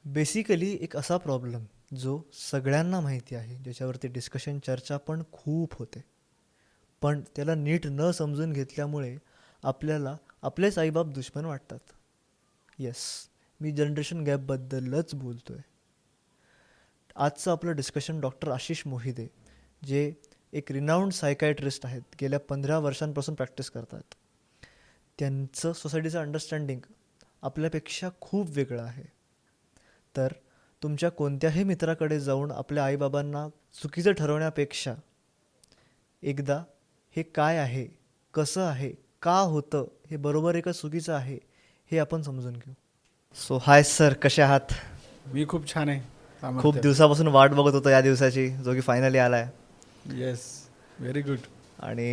Basically एक असा problem जो सगळ्यांना माहिती आहे, ज्याच्यावरती डिस्कशन चर्चा पण खूप होते. पण त्याला नीट न समजून घेतल्यामुळे आपल्याला आपलेच आईबाप दुश्मन वाटतात. येस, मी जनरेशन गॅपबद्दलच बोलतोय. आजचं आपलं डिस्कशन डॉक्टर आशिष मोहिते, जे एक रिनाऊंड सायकायट्रिस्ट आहेत, गेल्या 15 वर्षांपासून प्रॅक्टिस करतात. त्यांचं सोसायटीचं अंडरस्टँडिंग आपल्यापेक्षा खूप वेगळं आहे. तर तुमच्या कोणत्याही मित्राकडे जाऊन आपल्या आईबाबांना चुकीचं ठरवण्यापेक्षा एकदा हे काय आहे, कसं आहे, का होतं, हे बरोबर आहे का चुकीचं आहे, हे आपण समजून घेऊ. सो हाय सर, कसे आहात? मी खूप छान आहे. खूप सामर्थ्य. दिवसापासून वाट बघत होतो या दिवसाची, जो की फायनली आला आहे. Yes, very good. आणि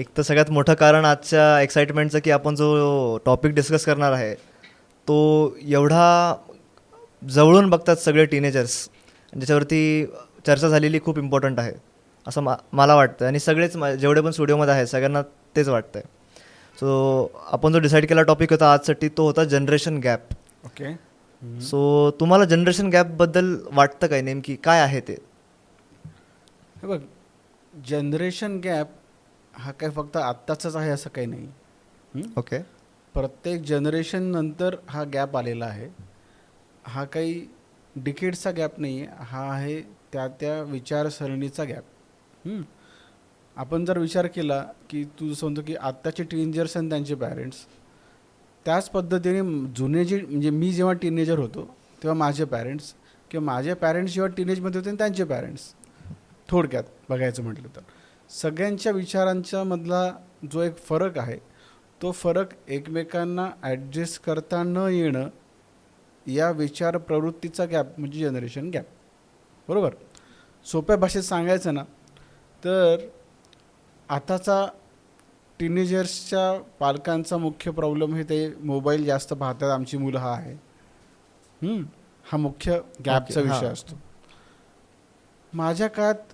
एक तर सगळ्यात मोठं कारण आजच्या एक्साइटमेंटचं की आपण जो टॉपिक डिस्कस करणार आहे तो एवढा जवळून बघतात सगळे टीनेजर्स, ज्याच्यावरती चर्चा झालेली खूप इम्पॉर्टंट आहे असं मला वाटतं. आणि सगळेच जेवढे पण स्टुडिओमध्ये आहेत सगळ्यांना तेच वाटतं आहे. सो आपण जो डिसाईड केला टॉपिक होता आजसाठी तो होता जनरेशन गॅप. ओके. सो तुम्हाला जनरेशन गॅपबद्दल वाटतं काय, नेमकी काय आहे ते? हे बघ, जनरेशन गॅप हा काय फक्त आत्ताचाच आहे असं काही नाही. ओके. प्रत्येक जनरेशन नंतर हा गॅप आलेला आहे. हा काही डिकेड्सचा गॅप नाही आहे, हा आहे त्या त्या विचारसरणीचा गॅप. आपण जर विचार केला की तू जसं म्हणतो की आत्ताचे टीनेजर्स आणि त्यांचे पॅरेंट्स, त्याच पद्धतीने जुने जे म्हणजे मी जेव्हा टीनेजर होतो तेव्हा माझे पॅरेंट्स, किंवा माझे पॅरेंट्स जेव्हा टीनेजमध्ये होते त्यांचे पॅरेंट्स, थोडक्यात बघायचं म्हटलं तर सगळ्यांच्या विचारांच्या मधला जो एक फरक आहे तो फरक एकमेकांना ॲडजस्ट करता न येणं, या विचार प्रवृत्तीचा गॅप म्हणजे जनरेशन गॅप. बरोबर. सोप्या भाषेत सांगायचं ना तर आताचा टीनेजर्सच्या पालकांचा मुख्य प्रॉब्लेम हे ते मोबाईल जास्त पाहतात आमची मुलं, हा आहे. हा मुख्य गॅपचा Okay, विषय हां. असतो. माझ्या काळात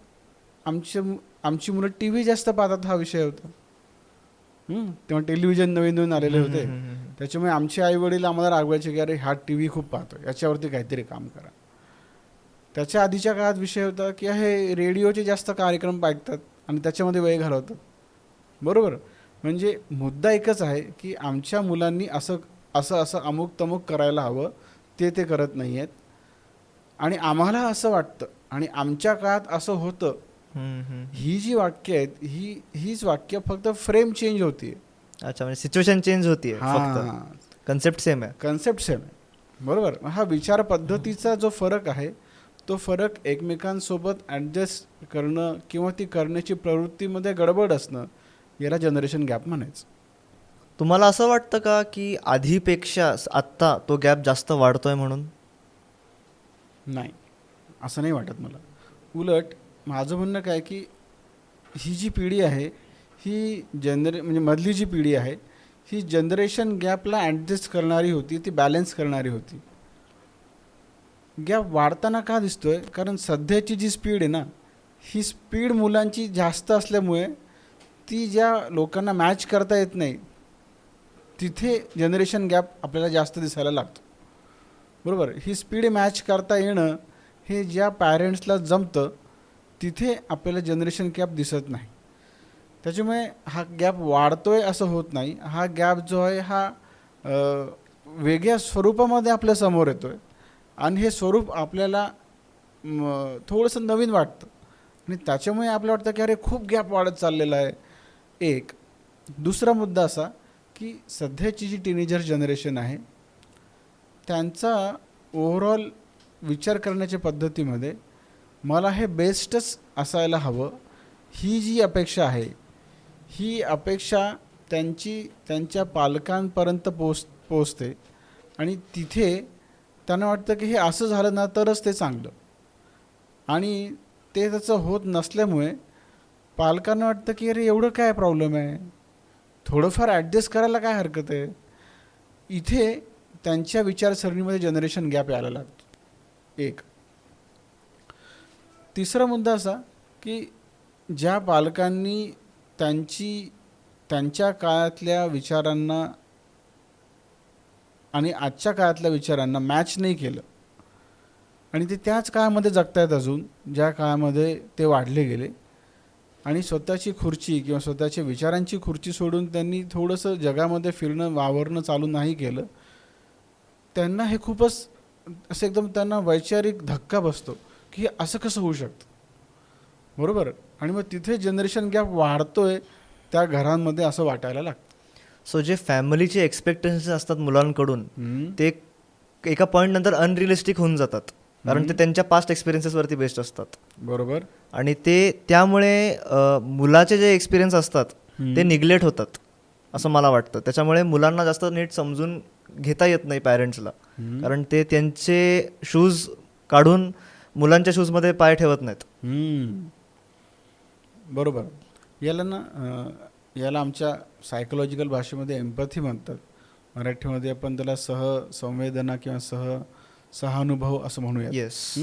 आमची मुलं टी व्ही जास्त पाहतात हा विषय होता. तेव्हा टेलिव्हिजन नवीन नवीन आलेले होते. त्याच्यामुळे आमचे आई वडील आम्हाला रागवायचे की अरे हा टी व्ही खूप पाहतो, याच्यावरती काहीतरी काम करा. त्याच्या आधीच्या काळात विषय होता की हे रेडिओचे जास्त कार्यक्रम ऐकतात आणि त्याच्यामध्ये वेळ घालवतात. बरोबर. म्हणजे मुद्दा एकच आहे की आमच्या मुलांनी असं असं असं अमुक तमुक करायला हवं, ते करत नाही आहेत. आणि आम्हाला असं वाटतं आणि आमच्या काळात असं होतं. ही जी वाक्य आहेत हीच वाक्य फक्त फ्रेम चेंज होती. अच्छा, म्हणजे सिच्युएशन चेंज होतीये फक्त, हां, कन्सेप्ट सेम आहे. कन्सेप्ट सेम आहे. बरोबर. हा विचार पद्धतीचा जो फरक आहे तो फरक एकमेकांसोबत ॲडजस्ट करणं किंवा ती करण्याची प्रवृत्तीमध्ये गडबड असणं, याला जनरेशन गॅप म्हणायचं. तुम्हाला असं वाटतं का की आधीपेक्षा आत्ता तो गॅप जास्त वाढतोय म्हणून? नाही, असं नाही वाटत मला. उलट माझं म्हणणं काय की ही जी पिढी आहे ही म्हणजे मधली जी पिढी आहे ही जनरेशन गॅपला ॲडजस्ट करणारी होती, ती बॅलन्स करणारी होती. गॅप वाढताना का दिसतोय? कारण सध्याची जी स्पीड आहे ना, ही स्पीड मुलांची जास्त असल्यामुळे ती ज्या लोकांना मॅच करता येत नाही तिथे जनरेशन गॅप आपल्याला जास्त दिसायला लागतो. बरोबर. ही स्पीड मॅच करता येणं हे ज्या पॅरेंट्सला जमतं तिथे आपल्याला जनरेशन गॅप दिसत नाही. त्याच्यामुळे हा गॅप वाढतोय असं होत नाही. हा गॅप जो आहे हा वेगळ्या स्वरूपामध्ये आपल्या समोर येतो आहे आणि हे स्वरूप आपल्याला थोडंसं नवीन वाटतं आणि त्याच्यामुळे आपल्याला वाटतं की अरे खूप गॅप वाढत चाललेला आहे. एक दुसरा मुद्दा असा की सध्याची जी टीनेजर जनरेशन आहे त्यांचा ओव्हरऑल विचार करण्याच्या पद्धतीमध्ये मला हे बेस्टच असायला हवं, ही जी अपेक्षा आहे ही अपेक्षा त्यांच्या पालकांपर्यंत पोचते आणि तिथे त्यांना वाटतं की हे असं झालं ना तरच ते चांगलं. आणि ते त्याचं होत नसल्यामुळे पालकांना वाटतं की अरे एवढं काय प्रॉब्लेम आहे, थोडंफार ॲडजस्ट करायला काय हरकत आहे. इथे त्यांच्या विचारसरणीमध्ये जनरेशन गॅप यायला लागतो. एक तिसरा मुद्दा असा की ज्या पालकांनी त्यांच्या काळातल्या विचारांना आणि आजच्या काळातल्या विचारांना मॅच नाही केलं, आणि ते त्याच काळामध्ये जगतायत अजून, ज्या काळामध्ये ते वाढले गेले. आणि स्वतःची खुर्ची किंवा स्वतःच्या विचारांची खुर्ची सोडून त्यांनी थोडंसं जगामध्ये फिरणं वावरणं चालू नाही केलं. त्यांना हे खूपच असं एकदम त्यांना वैचारिक धक्का बसतो की असं कसं होऊ शकतं, बरोबर. आणि मग तिथे जनरेशन गॅप वाढतोय त्या घरांमध्ये असं वाटायला लागतं. सो जे फॅमिलीचे एक्सपेक्टेशन्स असतात मुलांकडून हम्म. ते एका पॉईंट नंतर अनरिअलिस्टिक होऊन जातात, कारण ते त्यांच्या पास्ट एक्सपिरियन्सेसवरती बेस्ड असतात. बरोबर. आणि ते त्यामुळे मुलाचे जे एक्सपिरियन्स असतात ते निग्लेक्ट होतात असं मला वाटतं. त्याच्यामुळे मुलांना जास्त नीट समजून घेता येत नाही पॅरेंट्सला, कारण ते त्यांचे शूज काढून मुलांच्या शूजमध्ये पाय ठेवत नाहीत. बरोबर. याला आमच्या सायकोलॉजिकल भाषेमध्ये एम्पॅथी म्हणतात. मराठीमध्ये आपण त्याला सहसंवेदना किंवा सहानुभव असं म्हणूया. येस.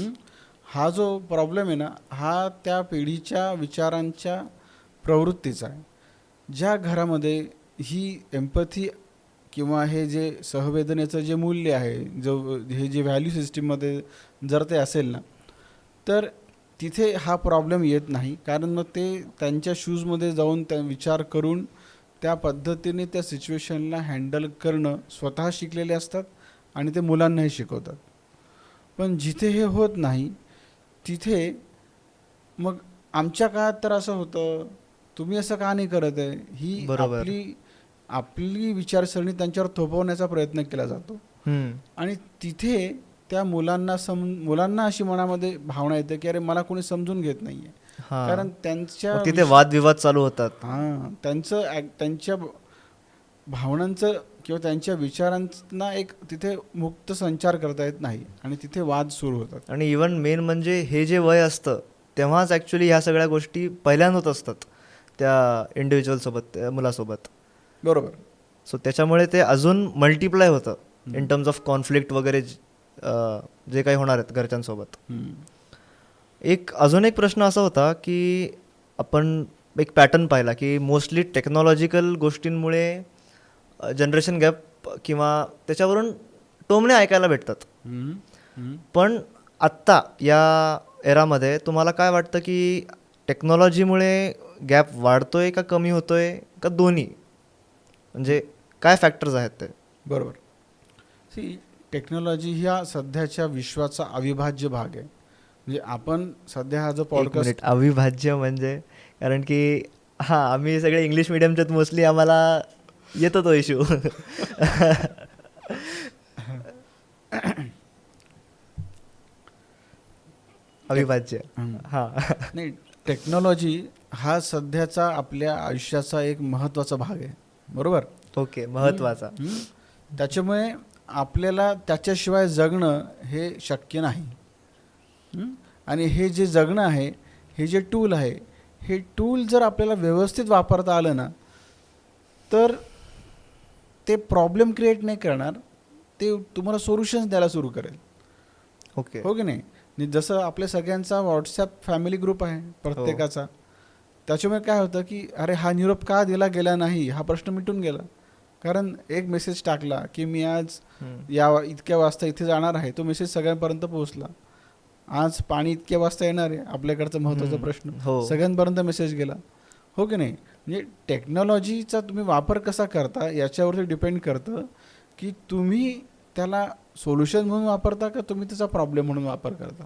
हा जो प्रॉब्लेम आहे ना, हा त्या पिढीच्या विचारांच्या प्रवृत्तीचा आहे. ज्या घरामध्ये ही एम्पॅथी किंवा हे जे सहवेदनेचं जे मूल्य आहे, हे जे व्हॅल्यू सिस्टीममध्ये जर ते असेल ना, तर तिथे हा प्रॉब्लेम येत नाही. कारण मग ते त्यांच्या शूजमध्ये जाऊन त्या विचार करून त्या पद्धतीने त्या सिच्युएशनला हँडल करणं स्वतः शिकलेले असतात आणि ते मुलांनाही शिकवतात. पण जिथे हे होत नाही तिथे मग आमच्या काळात तर असं होतं, तुम्ही असं का नाही करत आहे, ही बरोबर. आपली विचारसरणी त्यांच्यावर थोपवण्याचा प्रयत्न केला जातो. आणि तिथे त्या मुलांना अशी मनामध्ये भावना येते की अरे मला कोणी समजून घेत नाहीये. कारण त्यांच्या तिथे वादविवाद चालू होतात. त्यांच्या भावनांचं किंवा त्यांच्या विचारांना एक तिथे मुक्त संचार करता येत नाही आणि तिथे वाद सुरू होतात. आणि इवन मेन म्हणजे हे जे वय असतं तेव्हाच ॲक्च्युली ह्या सगळ्या गोष्टी पहिल्यांदा होत असतात त्या इंडिव्हिज्युअलसोबत, त्या मुलासोबत. बरोबर. सो त्याच्यामुळे ते अजून मल्टिप्लाय होतं इन टर्म्स ऑफ कॉन्फ्लिक्ट वगैरे जे काही होणार आहेत घरच्यांसोबत. अजून एक प्रश्न असा होता की आपण एक पॅटर्न पाहिला की मोस्टली टेक्नॉलॉजिकल गोष्टींमुळे जनरेशन गॅप किंवा त्याच्यावरून टोमणे ऐकायला भेटतात. पण आत्ता या एरामध्ये तुम्हाला काय वाटतं की टेक्नॉलॉजीमुळे गॅप वाढतोय का कमी होतोय का दोन्ही, म्हणजे काय फॅक्टर्स आहेत ते? बरोबर. टेक्नॉलॉजी ह्या सध्याच्या विश्वाचा अविभाज्य भाग आहे. म्हणजे आपण सध्या हा जो पॉडकास्ट, अविभाज्य म्हणजे, कारण की आम्ही सगळे इंग्लिश मिडियमच्यात मोस्टली आम्हाला येतो तो इश्यू. अविभाज्य. नाही, टेक्नॉलॉजी हा सध्याचा आपल्या आयुष्याचा एक महत्त्वाचा भाग आहे. बरोबर. ओके, महत्त्वाचा. त्याच्यामुळे आपल्याला त्याच्याशिवाय जगणं हे शक्य नाही. आणि हे जे जगणं आहे, हे जे टूल आहे, हे टूल जर आपल्याला व्यवस्थित वापरता आलं ना, तर ते प्रॉब्लेम क्रिएट नाही करणार, ते तुम्हाला सोल्युशन्स द्यायला सुरू करेल. ओके. हो की नाही. जसं आपल्या सगळ्यांचा व्हॉट्सॲप फॅमिली ग्रुप आहे प्रत्येकाचा. त्याच्यामुळे काय होतं की अरे हा निरोप का दिला गेला नाही, हा प्रश्न मिटून गेला. कारण एक मेसेज टाकला की मी आज इतक्या वाजता इथे जाणार आहे, तो मेसेज सगळ्यांपर्यंत पोहोचला. आज पाणी इतक्या वाजता येणार आहे, आपल्याकडचा महत्त्वाचा प्रश्न, सगळ्यांपर्यंत मेसेज गेला. हो की नाही. म्हणजे टेक्नॉलॉजीचा तुम्ही वापर कसा करता याच्यावरती डिपेंड करतं की तुम्ही त्याला सोल्युशन म्हणून वापरता का तुम्ही त्याचा प्रॉब्लेम म्हणून वापर करता.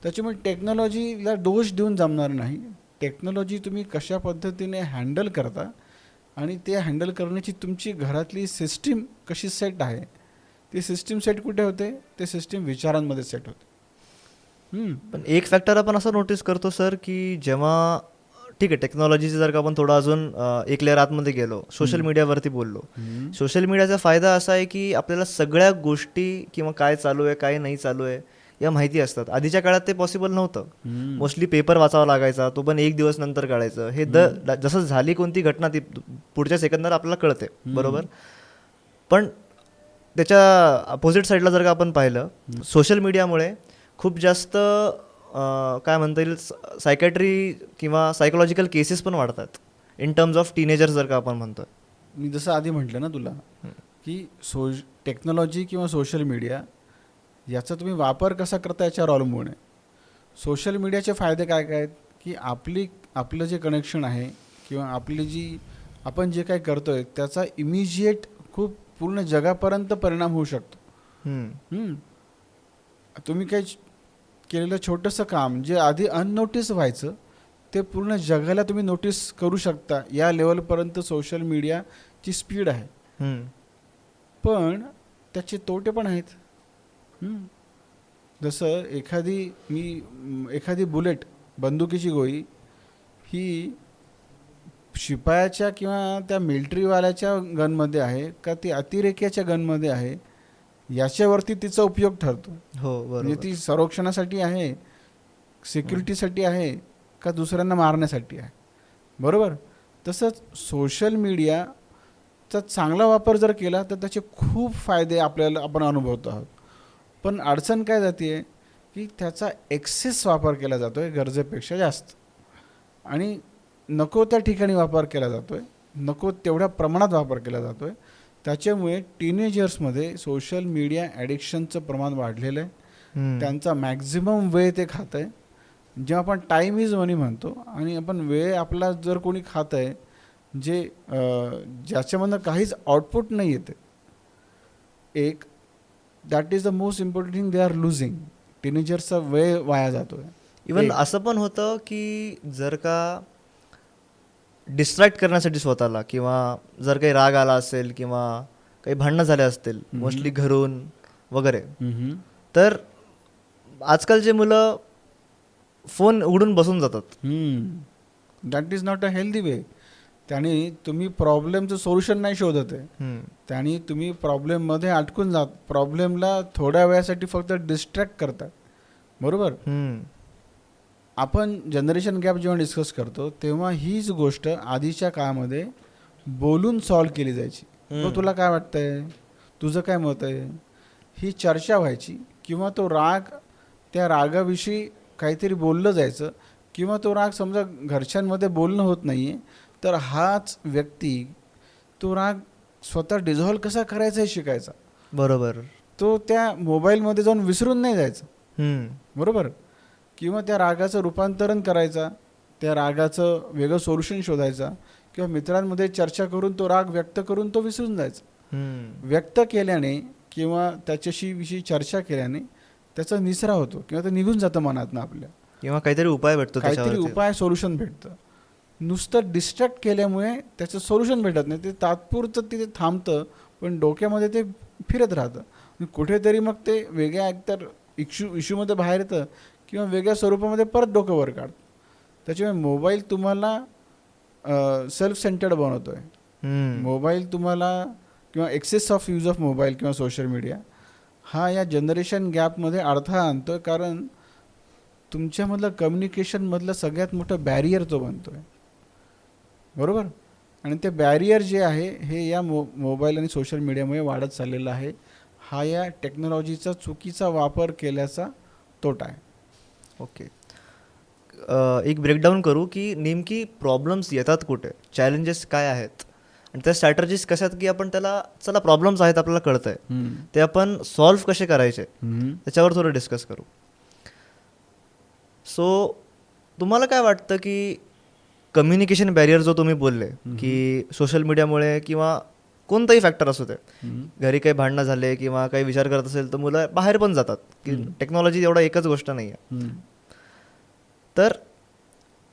त्याच्यामुळे टेक्नॉलॉजीला दोष देऊन जमणार नाही. टेक्नॉलॉजी तुम्ही कशा पद्धतीने हँडल करता आणि ते हँडल करण्याची तुमची घरातली सिस्टीम कशी सेट आहे, ती सिस्टीम सेट कुठे होते, ते सिस्टीम विचारांमध्ये सेट होते. पण एक फॅक्टर आपण असं नोटीस करतो सर की जेव्हा ठीक आहे टेक्नॉलॉजीचं जर का आपण थोडं अजून एक लेअर आतमध्ये गेलो, सोशल मीडियावरती बोललो. सोशल मीडियाचा फायदा असा आहे की आपल्याला सगळ्या गोष्टी किंवा काय चालू आहे काय नाही चालू आहे या माहिती असतात. आधीच्या काळात ते पॉसिबल नव्हतं. मोस्टली पेपर वाचावा लागायचा, तो पण एक दिवस नंतर काढायचं. हे जसं झाली कोणती घटना ती पुढच्या सेकंदात आपल्याला कळते. बरोबर. पण त्याच्या अपोजिट साईडला जर का आपण पाहिलं, सोशल मीडियामुळे खूप जास्त काय म्हणता येईल सायकॅट्री किंवा सायकोलॉजिकल केसेस पण वाढतात इन टर्म्स ऑफ टीनेजर्स जर का आपण म्हणतोय. मी जसं आधी म्हटलं ना तुला की टेक्नॉलॉजी किंवा सोशल मीडिया याचा तुम्ही वापर कसा करता याच्यावर अवलंबून आहे. सोशल मीडियाचे फायदे काय काय आहेत की आपलं जे कनेक्शन आहे किंवा आपण जे काही करतोय त्याचा इमिजिएट खूप पूर्ण जगापर्यंत परिणाम होऊ शकतो. हम्म. तुम्ही काही केलेलं छोटंसं काम जे आधी अननोटीस व्हायचं ते पूर्ण जगाला तुम्ही नोटीस करू शकता, या लेवलपर्यंत सोशल मीडियाची स्पीड आहे. पण त्याचे तोटे पण आहेत. जसं एखादी बुलेट, बंदुकीची गोळी ही शिपायाच्या किंवा त्या मिलिटरीवाल्याच्या गनमध्ये आहे का ती अतिरेक्याच्या गनमध्ये आहे याच्यावरती तिचा उपयोग ठरतो. हो, म्हणजे बरोबर. ती संरक्षणासाठी आहे, सिक्युरिटीसाठी आहे का दुसऱ्यांना मारण्यासाठी आहे. बरोबर. तसंच सोशल मीडियाचा चांगला वापर जर केला तर त्याचे खूप फायदे आपण अनुभवतो आहोत. पण अडचण काय जाते की त्याचा एक्सेस वापर केला जातो आहे गरजेपेक्षा जास्त, आणि नको त्या ठिकाणी वापर केला जातो आहे, नको तेवढ्या प्रमाणात वापर केला जातो आहे. त्याच्यामुळे टीनेजर्समध्ये सोशल मीडिया ॲडिक्शनचं प्रमाण वाढलेलं आहे. त्यांचा मॅक्झिमम वेळ ते खात आहे. जेव्हा आपण टाईम इज मनी म्हणतो आणि आपण वेळ आपला जर कोणी खात आहे ज्याच्यामधनं काहीच आउटपुट नाही येते, that is the most important thing they are losing. टीनेजर्सचा वेळ वाया जातो आहे. इवन असं पण होतं की जर का डिस्ट्रॅक्ट करण्यासाठी स्वतःला, किंवा जर काही राग आला असेल किंवा काही भांडणं झाले असतील मोस्टली घरून वगैरे, तर आजकालचे मुलं फोन उघडून बसून जातात. That is not a healthy way. त्याने तुम्ही प्रॉब्लेमचं सोल्युशन नाही शोधत आहे, त्याने तुम्ही प्रॉब्लेममध्ये अटकून जात, प्रॉब्लेमला थोड्या वेळासाठी फक्त डिस्ट्रॅक्ट करतात. बरोबर. आपण जनरेशन गॅप जेव्हा डिस्कस करतो तेव्हा हीच गोष्ट आधीच्या काळामध्ये बोलून सॉल्व केली जायची. तुला काय वाटतंय, तुझं काय मत आहे, ही चर्चा व्हायची. किंवा तो राग, त्या रागाविषयी काहीतरी बोललं जायचं. किंवा तो राग समजा घरच्यांमध्ये बोलणं होत नाही आहे तर हाच व्यक्ती तो राग स्वतः डिझॉल्व कसा करायचा हे शिकायचा. बरोबर. तो त्या मोबाईलमध्ये जाऊन विसरून नाही जायचं. बरोबर. किंवा त्या रागाचं रूपांतरण करायचा, त्या रागाचं वेगळं सोल्युशन शोधायचा, किंवा मित्रांमध्ये चर्चा करून तो राग व्यक्त करून तो विसरून जायचा. व्यक्त केल्याने किंवा त्याच्याविषयी चर्चा केल्याने त्याचा निसरा होतो किंवा ते निघून जातं मनातनं आपल्या, किंवा काहीतरी उपाय भेटतो, काहीतरी उपाय सोल्युशन भेटतं. नुसतं डिस्ट्रॅक्ट केल्यामुळे त्याचं सोल्युशन भेटत नाही, ते तात्पुरतं तिथे थांबतं पण डोक्यामध्ये ते फिरत राहतं. कुठेतरी मग ते वेगळ्या एकतर इश्यूमध्ये बाहेर येतं किंवा वेगळ्या स्वरूपामध्ये परत डोकं वर काढतं. त्याच्यामुळे मोबाईल तुम्हाला सेल्फ सेंटर्ड बनवतो आहे. मोबाईल तुम्हाला किंवा access of use of mobile किंवा सोशल मीडिया हा या जनरेशन गॅपमध्ये अडथळा आणतो आहे. कारण तुमच्यामधलं कम्युनिकेशनमधलं सगळ्यात मोठं बॅरियर तो बनतो आहे. बरोबर. आणि ते बॅरियर जे आहे हे या मोबाईल आणि सोशल मीडियामुळे वाढत चाललेलं आहे. हा या टेक्नॉलॉजीचा चुकीचा वापर केल्याचा तोटा आहे. ओके. एक ब्रेकडाऊन करू की नेमकी प्रॉब्लेम्स येतात कुठे, चॅलेंजेस काय आहेत, आणि त्या स्ट्रॅटर्जीज कशा आहेत की आपण त्याला, चला प्रॉब्लेम्स आहेत आपल्याला कळतं आहे, ते आपण सॉल्व्ह कसे करायचे त्याच्यावर थोडं डिस्कस करू. सो तुम्हाला काय वाटतं की कम्युनिकेशन बॅरियर जो तुम्ही बोलले की सोशल मीडियामुळे किंवा कोणताही फॅक्टर असू दे, घरी काही भांडणं झाले किंवा काही विचार करत असेल तर मुलं बाहेर पण जातात, की टेक्नॉलॉजी एवढा एकच गोष्ट नाही आहे, तर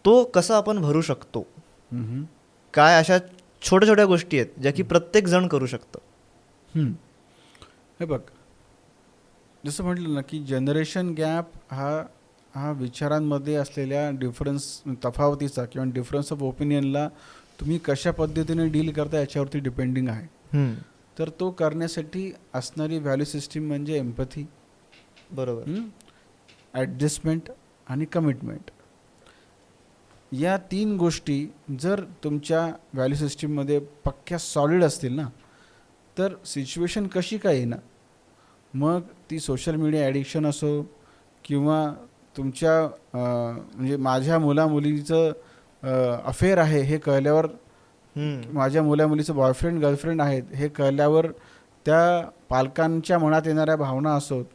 तो कसा आपण भरू शकतो, काय अशा छोट्या छोट्या गोष्टी आहेत ज्या की प्रत्येक जण करू शकतं. हे बघ, जसं म्हटलं ना की जनरेशन गॅप हा विचारांमध्ये असलेल्या तफावतीचा किंवा डिफरन्स ऑफ ओपिनियनला तुम्ही कशा पद्धतीने डील करता याच्यावरती डिपेंडिंग आहे. तर तो करण्यासाठी असणारी व्हॅल्यू सिस्टीम म्हणजे एम्पथी, बरोबर, ॲडजस्टमेंट आणि कमिटमेंट. या 3 गोष्टी जर तुमच्या व्हॅल्यू सिस्टीममध्ये पक्क्या सॉलिड असतील ना, तर सिच्युएशन कशी काय येईना, मग ती सोशल मीडिया ॲडिक्शन असो किंवा तुमच्या म्हणजे माझ्या मुलीचं अफेअर आहे हे कळल्यावर, माझ्या मुलीचं बॉयफ्रेंड गर्लफ्रेंड आहेत हे कळल्यावर त्या पालकांच्या मनात येणाऱ्या भावना असोत,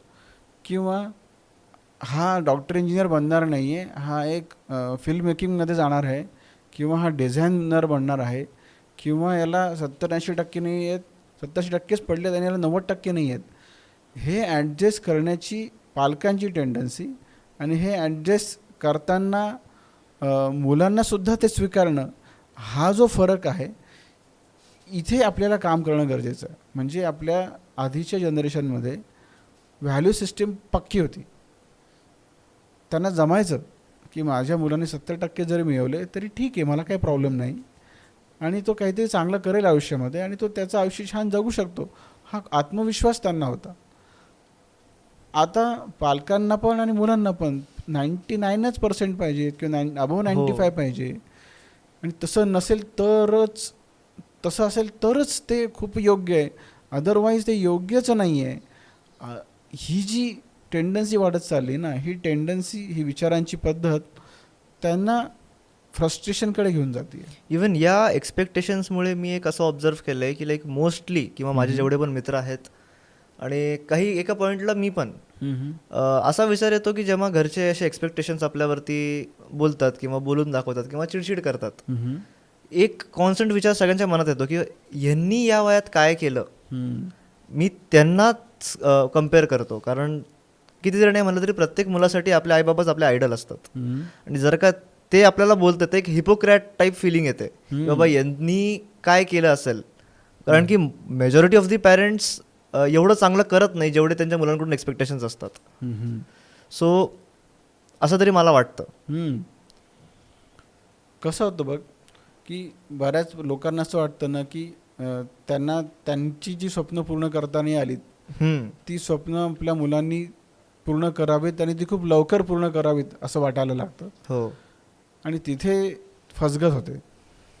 किंवा हा डॉक्टर इंजिनियर बनणार नाही आहे, हा एक फिल्म मेकिंगमध्ये जाणार आहे, किंवा हा डिझायनर बनणार आहे, किंवा याला 70-80% नाही आहेत, 70-80%च पडले आणि याला 90% नाही आहेत. हे ॲडजस्ट करण्याची पालकांची टेंडन्सी, आणि हे ॲडजस्ट करताना मुलांनासुद्धा ते स्वीकारणं, हा जो फरक आहे, इथे आपल्याला काम करणं गरजेचं आहे. म्हणजे आपल्या आधीच्या जनरेशनमध्ये व्हॅल्यू सिस्टीम पक्की होती. त्यांना जमायचं की माझ्या मुलाने 70% जरी मिळवले तरी ठीक आहे, मला काही प्रॉब्लेम नाही, आणि तो काहीतरी चांगलं करेल आयुष्यामध्ये, आणि तो त्याचं आयुष्य छान जगू शकतो, हा आत्मविश्वास त्यांना होता. आता पालकांना पण आणि मुलांना पण 99% पाहिजे, किंवा अबोव 95 पाहिजे, आणि तसं नसेल तरच, तसं असेल तरच ते खूप योग्य आहे, अदरवाईज ते योग्यच नाही आहे. ही जी टेंडन्सी वाढत चालली ना, ही टेंडन्सी, ही विचारांची पद्धत त्यांना फ्रस्ट्रेशनकडे घेऊन जाते. इवन या एक्सपेक्टेशन्समुळे मी एक असं ऑब्झर्व केलं आहे की लाईक मोस्टली, किंवा माझे जेवढे पण मित्र आहेत आणि काही एका पॉईंटला मी पण असा विचार येतो की जेव्हा घरचे असे एक्सपेक्टेशन्स आपल्यावरती बोलतात किंवा बोलून दाखवतात किंवा चिडचिड करतात, एक कॉन्स्टंट विचार सगळ्यांच्या मनात येतो की यांनी या वयात काय केलं. मी त्यांनाच कम्पेअर करतो, कारण किती जरी नाही म्हणलं तरी प्रत्येक मुलासाठी आपले आईबाबाच आपले आयडल असतात. आणि जर का ते आपल्याला बोलतात, एक हिपोक्रॅट टाईप फिलिंग येते की बाबा यांनी काय केलं असेल, कारण की मेजॉरिटी ऑफ दी पॅरेंट्स एवढं चांगलं करत नाही जेवढे त्यांच्या मुलांकडून एक्सपेक्टेशन्स असतात. सो असं तरी मला वाटतं. कसं होतं बघ, की बऱ्याच लोकांना असं वाटतं ना की त्यांना त्यांची जी स्वप्न पूर्ण करता नाही आलीत, ती स्वप्न आपल्या मुलांनी पूर्ण करावीत, आणि ती खूप लवकर पूर्ण करावीत असं वाटायला लागतं. हो. आणि तिथे फसगत होते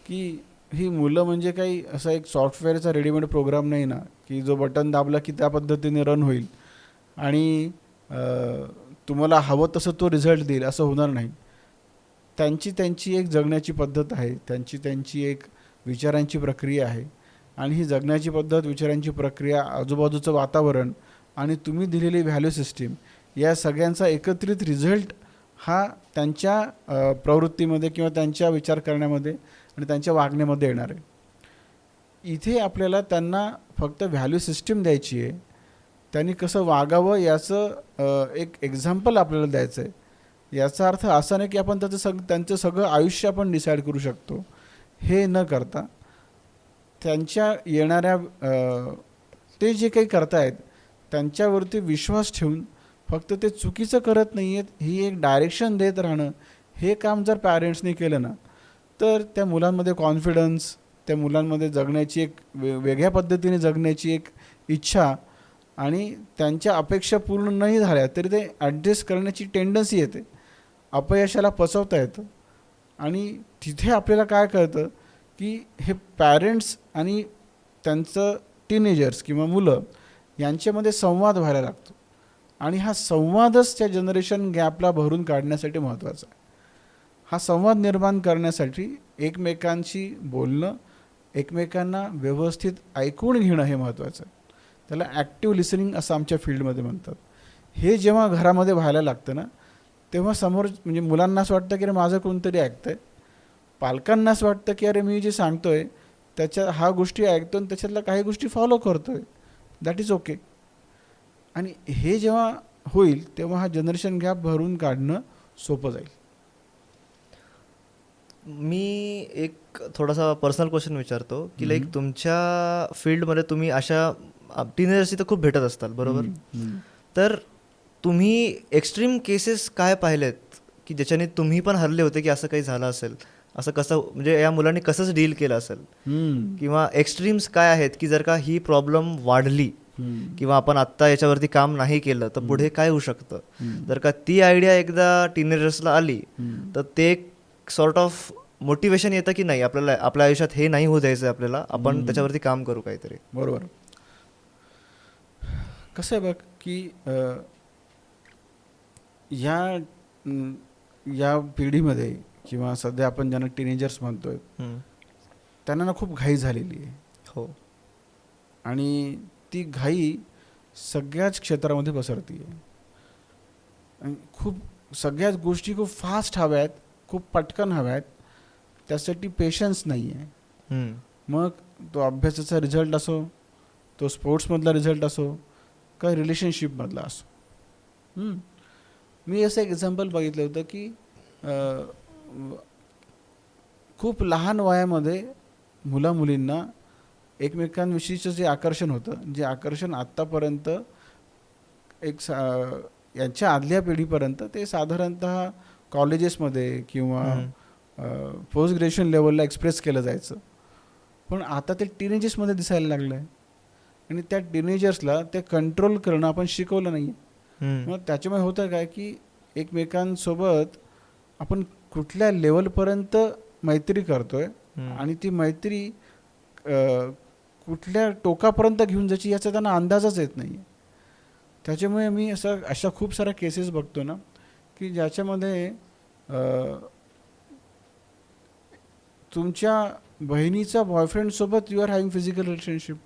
की ही मुलं म्हणजे काही असा एक सॉफ्टवेअरचा रेडीमेड प्रोग्राम नाही ना, की जो बटन दाबला की त्या पद्धतीने रन होईल आणि तुम्हाला हवं तसं तो रिझल्ट देईल, असं होणार नाही. त्यांची एक जगण्याची पद्धत आहे, त्यांची एक विचारांची प्रक्रिया आहे, आणि ही जगण्याची पद्धत, विचारांची प्रक्रिया, आजूबाजूचं वातावरण आणि तुम्ही दिलेली व्हॅल्यू सिस्टीम, या सगळ्यांचा एकत्रित रिझल्ट हा त्यांच्या प्रवृत्तीमध्ये किंवा त्यांच्या विचार करण्यामध्ये आणि त्यांच्या वागण्यामध्ये येणार आहे. इथे आपल्याला त्यांना फक्त व्हॅल्यू सिस्टीम द्यायची आहे, त्यांनी कसं वागावं याचं एक एक्झाम्पल आपल्याला द्यायचं आहे. याचा अर्थ असा नाही की आपण त्यांचं सगळं आयुष्य आपण डिसाईड करू शकतो. हे न करता त्यांच्या येणाऱ्या ते जे काही करतायत त्यांच्यावरती विश्वास ठेवून फक्त ते चुकीचं करत नाही आहेत ही एक डायरेक्शन देत राहणं, हे काम जर पॅरेंट्सनी केलं ना, तर त्या मुलांमध्ये कॉन्फिडन्स, त्या मुलांमध्ये जगण्याची एक वेगळ्या पद्धतीने जगण्याची एक इच्छा, आणि त्यांच्या अपेक्षा पूर्ण नाही झाल्या तरी ते ॲडजस्ट करण्याची टेंडन्सी येते, अपयशाला पचवता येतं. आणि तिथे आपल्याला काय कळतं की हे पॅरेंट्स आणि त्यांचं टीनेजर्स किंवा मुलं यांच्यामध्ये संवाद व्हायला लागतो, आणि हा संवादच त्या जनरेशन गॅपला भरून काढण्यासाठी महत्त्वाचा आहे. हा संवाद निर्माण करण्यासाठी एकमेकांशी बोलणं, एकमेकांना व्यवस्थित ऐकून घेणं हे महत्त्वाचं आहे. त्याला ॲक्टिव्ह लिसनिंग असं आमच्या फील्डमध्ये म्हणतात. हे जेव्हा घरामध्ये व्हायला लागतं ना, तेव्हा समोर म्हणजे मुलांना असं वाटतं की अरे माझं कोणतरी ऐकतं आहे, पालकांना असं वाटतं की अरे मी जे सांगतो आहे त्याच्या हा गोष्टी ऐकतो आणि त्याच्यातल्या काही गोष्टी फॉलो करतो आहे, दॅट इज ओके. आणि हे जेव्हा होईल तेव्हा हा जनरेशन गॅप भरून काढणं सोपं जाईल. मी एक थोडासा पर्सनल क्वेश्चन विचारतो की लाईक तुमच्या फील्डमध्ये तुम्ही अशा टीनेजर्सची तर खूप भेटत असताल, बरोबर? तर तुम्ही एक्स्ट्रीम केसेस काय पाहिलेत की ज्याच्याने तुम्ही पण हरले होते की असं काही झालं असेल, असं कसं म्हणजे या मुलांनी कसंच डील केलं असेल, किंवा एक्स्ट्रीम्स काय आहेत की जर का ही प्रॉब्लेम वाढली किंवा आपण आत्ता याच्यावरती काम नाही केलं तर पुढे काय होऊ शकतं, जर का ती आयडिया एकदा टीनेजर्सला आली तर ते एक सॉर्ट ऑफ मोटिवेशन येतं की नाही आपल्याला आपल्या आयुष्यात हे नाही होऊ द्यायचं, आपल्याला आपण त्याच्यावरती काम करू काहीतरी. बरोबर. कसं आहे बघ की या पिढीमध्ये किंवा सध्या आपण ज्यांना टीनेजर्स म्हणतोय त्यांना ना खूप घाई झालेली आहे. हो. आणि ती घाई सगळ्याच क्षेत्रामध्ये पसरती आहे. आणि खूप सगळ्याच गोष्टी खूप फास्ट हव्या आहेत, खूप पटकन हव्या आहेत, त्यासाठी पेशन्स नाही आहे. हम्म. मग तो अभ्यासाचा रिझल्ट असो, तो स्पोर्ट्समधला रिझल्ट असो, का रिलेशनशिपमधला असो. मी असं एक एक्झाम्पल बघितलं होतं की खूप लहान वयामध्ये मुलामुलींना एकमेकांविषयीचं जे आकर्षण होतं, जे आकर्षण आत्तापर्यंत यांच्या आदल्या पिढीपर्यंत ते साधारणतः कॉलेजेसमध्ये किंवा पोस्ट ग्रॅज्युएशन लेवलला एक्सप्रेस केलं जायचं, पण आता ते टीनेजर्समध्ये दिसायला लागलं आहे. आणि त्या टीनेजर्सला ते कंट्रोल करणं आपण शिकवलं नाही आहे. मग त्याच्यामुळे होतं काय की एकमेकांसोबत आपण कुठल्या लेवलपर्यंत मैत्री करतोय आणि ती मैत्री कुठल्या टोकापर्यंत घेऊन जायची याचा त्यांना अंदाजच येत नाही. त्याच्यामुळे मी अशा खूप साऱ्या केसेस बघतो ना की ज्याच्यामध्ये तुमच्या बहिणीचा बॉयफ्रेंडसोबत you are having physical relationship,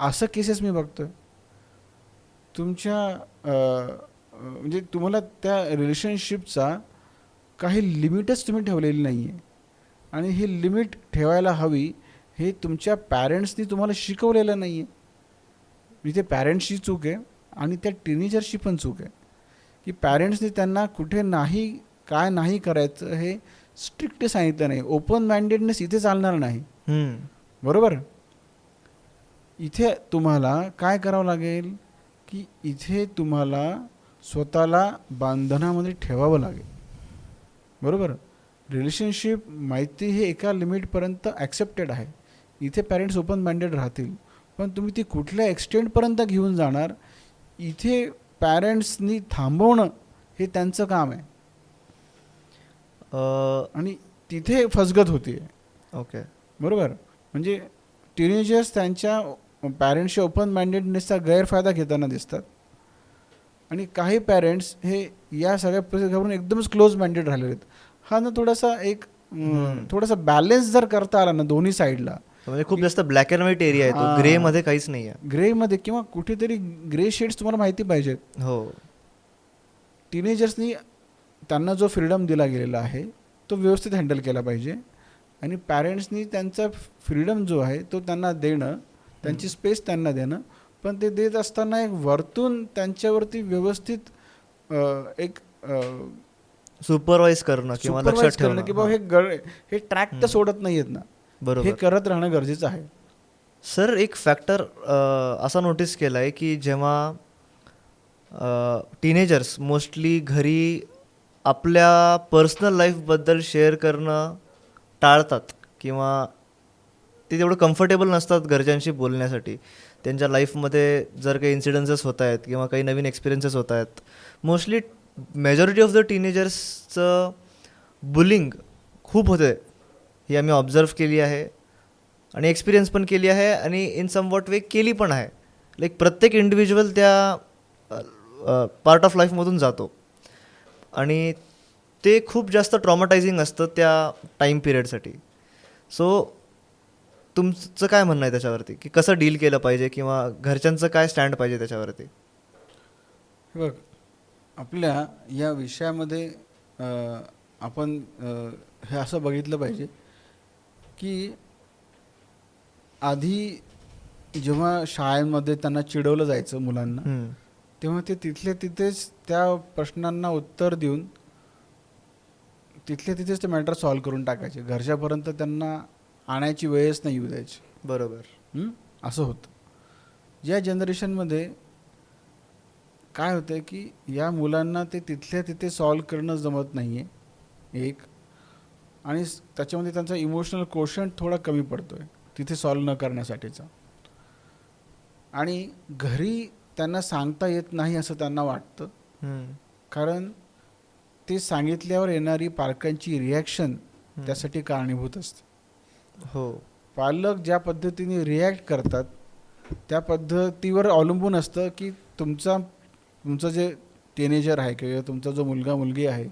असं केसेस मी बघतोय. तुमच्या म्हणजे तुम्हाला त्या रिलेशनशिपचा काही लिमिटच तुम्ही ठेवलेली नाही आहे, आणि ही लिमिट ठेवायला हवी हे तुमच्या पॅरेंट्सनी तुम्हाला शिकवलेलं नाही आहे. इथे पॅरेंट्सची चूक आहे आणि त्या टीनेजर्सची पण चूक आहे की पॅरेंट्सनी त्यांना कुठे नाही, काय नाही करायचं हे स्ट्रिक्टली सांगितलं नाही. ओपन माइंडेडनेस इथे चालणार नाही. बरोबर. इथे तुम्हाला काय करावं लागेल की इथे तुम्हाला स्वतःला बंधनामध्ये ठेवावं लागेल. बरोबर. रिलेशनशिप माहिती हे एका लिमिटपर्यंत ॲक्सेप्टेड आहे. इथे पॅरेंट्स ओपन माइंडेड राहतील, पण तुम्ही ती कुठल्या एक्सटेंटपर्यंत घेऊन जाणार इथे पॅरेंट्सनी थांबवणं हे त्यांचं काम आहे. आणि तिथे फसगत होती. ओके. बरोबर. म्हणजे टीनेजर्स त्यांच्या पॅरेंट्सच्या ओपन माइंडेडनेसचा गैरफायदा घेताना दिसतात, आणि काही पॅरेंट्स हे या सगळ्या परिस्थितीवरून एकदमच क्लोज माइंडेड राहिलेले आहेत. हा ना थोडासा बॅलन्स जर करता आला ना दोन्ही साईडला, म्हणजे खूप जास्त ब्लॅक अँड व्हाईट एरिया आहे तो, ग्रे मध्ये काहीच नाही आहे. ग्रे मध्ये किंवा कुठेतरी ग्रे शेड्स तुम्हाला माहिती पाहिजेत. हो. टीनेजर्सनी त्यांना जो फ्रीडम दिला गेलेला आहे तो व्यवस्थित हँडल केला पाहिजे, आणि पॅरेंट्सनी त्यांचा फ्रीडम जो आहे तो त्यांना देणं, त्यांची स्पेस त्यांना देणं, पण ते देत असताना एक वरतून त्यांच्यावरती व्यवस्थित एक सुपरवाइज करणं किंवा लक्षात ठेवणं की बाबा हे ट्रॅक तर सोडत नाहीयेत ना, हे करत राहणं गरजेचं आहे. सर, एक फॅक्टर असा नोटीस केला आहे की जेव्हा टीनेजर्स मोस्टली घरी आपल्या पर्सनल लाईफबद्दल शेअर करणं टाळतात किंवा ते तेवढं कम्फर्टेबल नसतात घरच्यांशी बोलण्यासाठी. त्यांच्या लाईफमध्ये जर काही इन्सिडन्सेस होत आहेत किंवा काही नवीन एक्सपिरियन्सेस होत आहेत, मोस्टली मेजॉरिटी ऑफ द टीनेजर्सचं बुलिंग खूप होते. ही आम्ही ऑब्झर्व केली आहे आणि एक्सपिरियन्स पण केली आहे, आणि इन सम वॉट वे केली पण आहे. लाईक प्रत्येक इंडिव्हिज्युअल त्या पार्ट ऑफ लाईफमधून जातो, आणि ते खूप जास्त ट्रॉमाटायझिंग असतं त्या टाईम पिरियडसाठी. सो तुमचं काय म्हणणं आहे त्याच्यावरती, की कसं डील केलं पाहिजे किंवा घरच्यांचं काय स्टँड पाहिजे त्याच्यावरती? बघ, आपल्या या विषयामध्ये आपण हे असं बघितलं पाहिजे की आधी जेव्हा शाळांमध्ये त्यांना चिडवलं जायचं मुलांना, तेव्हा ते तिथल्या तिथेच त्या प्रश्नांना उत्तर देऊन तिथल्या तिथेच ते मॅटर सॉल्व्ह करून टाकायचे. घरच्यापर्यंत त्यांना आणायची वेळच नाही येऊ द्यायची. बरोबर. असं होतं. या जनरेशनमध्ये काय होतं की या मुलांना ते तिथल्या तिथे सॉल्व्ह करणं जमत नाही आहे एक, आणि त्याच्यामध्ये त्यांचा इमोशनल कोशंट थोडा कमी पडतो आहे तिथे सॉल्व्ह न करण्यासाठीचा, आणि घरी त्यांना सांगता येत नाही असं त्यांना वाटतं, कारण ते सांगितल्यावर येणारी पालकांची रिॲक्शन त्यासाठी कारणीभूत असते. हो. पालक ज्या पद्धतीने रिॲक्ट करतात त्या पद्धतीवर अवलंबून असतं की तुमचं जे टीनेजर आहे किंवा तुमचा जो मुलगा मुलगी आहे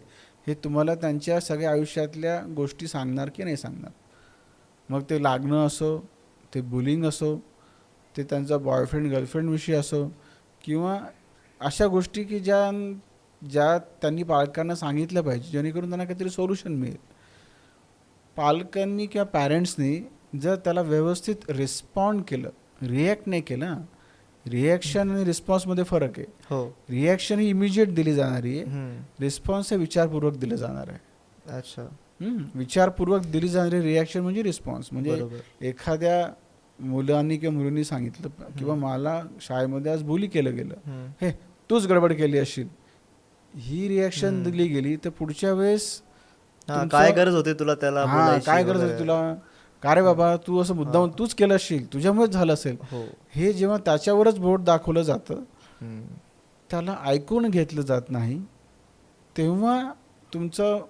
हे तुम्हाला त्यांच्या सगळ्या आयुष्यातल्या गोष्टी सांगणार की नाही सांगणार. मग ते लागणं असो, ते बुलिंग असो, ते त्यांचा बॉयफ्रेंड गर्लफ्रेंडविषयी असो, किंवा अशा गोष्टी की ज्या ज्या त्यांनी पालकांना सांगितलं पाहिजे, जेणेकरून त्यांना काहीतरी सोल्युशन मिळेल. पालकांनी किंवा पॅरेंट्सनी जर त्याला व्यवस्थित रिस्पॉन्ड केलं, रिॲक्ट नाही केलं. रिॲक्शन आणि रिस्पॉन्समध्ये फरक आहे. हो. रिॲक्शन ही इमिजिएट दिली जाणारी आहे, हम्म. रिस्पॉन्स हे विचारपूर्वक दिलं जाणार आहे. अच्छा. विचारपूर्वक दिली जाणारी रिॲक्शन म्हणजे रिस्पॉन्स. म्हणजे बरोबर. एखाद्या मुलांनी किंवा मुलींनी सांगितलं किंवा मला शाळेमध्ये आज बुली केलं गेलं, हम्म. हे तूच गडबड केली असशील, ही रिॲक्शन दिली गेली तर पुढच्या वेळेस हा, तुमचं- काय गरज होती तुला त्याला हा, बोलायची काय गरज वगैरे? होती तुला, का रे बाबा तू असं मुद्दाम तूच केलं असशील, तुझ्यामुळेच झालं असेल, हो. हे जेव्हा त्याच्यावरच बोट दाखवलं जातं, हम्म. त्याला ऐकून घेतलं जात नाही, तेव्हा तुमचं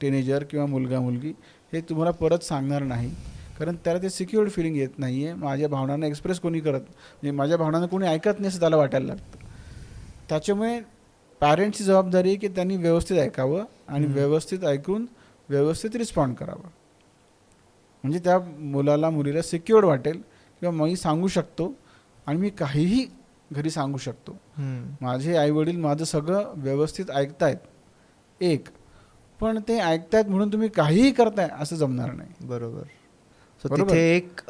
टीनेजर किंवा मुलगा मुलगी हे तुम्हाला परत सांगणार नाही. कारण त्याला ते सिक्युअर्ड फिलिंग येत नाही आहे. माझ्या भावनांना एक्सप्रेस कोणी करत, म्हणजे माझ्या भावनांना कोणी ऐकत नाही असं त्याला वाटायला लागतं. त्याच्यामुळे पॅरेंट्सची जबाबदारी आहे की त्यांनी व्यवस्थित ऐकावं आणि व्यवस्थित ऐकून व्यवस्थित रिस्पॉन्ड करावं. म्हणजे त्या मुलाला मुलीला सिक्युअर्ड वाटेल किंवा मी सांगू शकतो आणि मी काहीही घरी सांगू शकतो. हम्म. माझे आईवडील माझं सगळं व्यवस्थित ऐकतायत, एक, पण ते ऐकतायत म्हणून तुम्ही काहीही करताय असं जमणार नाही. बरोबर. सो बरोबर. तिथे एक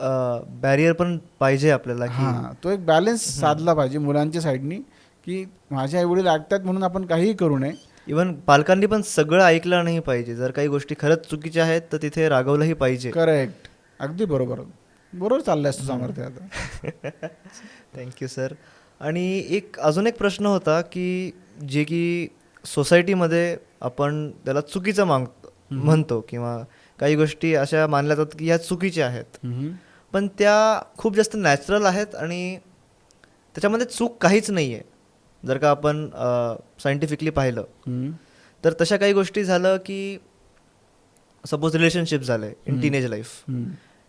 बॅरियर पण पाहिजे आपल्याला की हां, तो एक बॅलन्स साधला पाहिजे मुलांच्या साईडनी, की माझे आईवडील ऐकतायत म्हणून आपण काहीही करू नये. इवन पालकांनी पण सगळं ऐकलं नाही पाहिजे. जर काही गोष्टी खरंच चुकीच्या आहेत तर तिथे रागवलंही पाहिजे. करेक्ट, अगदी बरोबर बरोबर चाललंयस तू सामर्थ्य आता. Thank you sir. आणि एक अजून एक प्रश्न होता की जे की सोसायटीमध्ये आपण त्याला चुकीचं म्हणतो किंवा काही गोष्टी अशा मानल्या जातात की ह्या चुकीच्या आहेत, पण त्या खूप जास्त नॅचरल आहेत आणि त्याच्यामध्ये चूक काहीच नाही आहे. जर का आपण सायंटिफिकली पाहिलं तर तशा काही गोष्टी झालं की सपोज रिलेशनशिप झालं इन टीनेज लाईफ,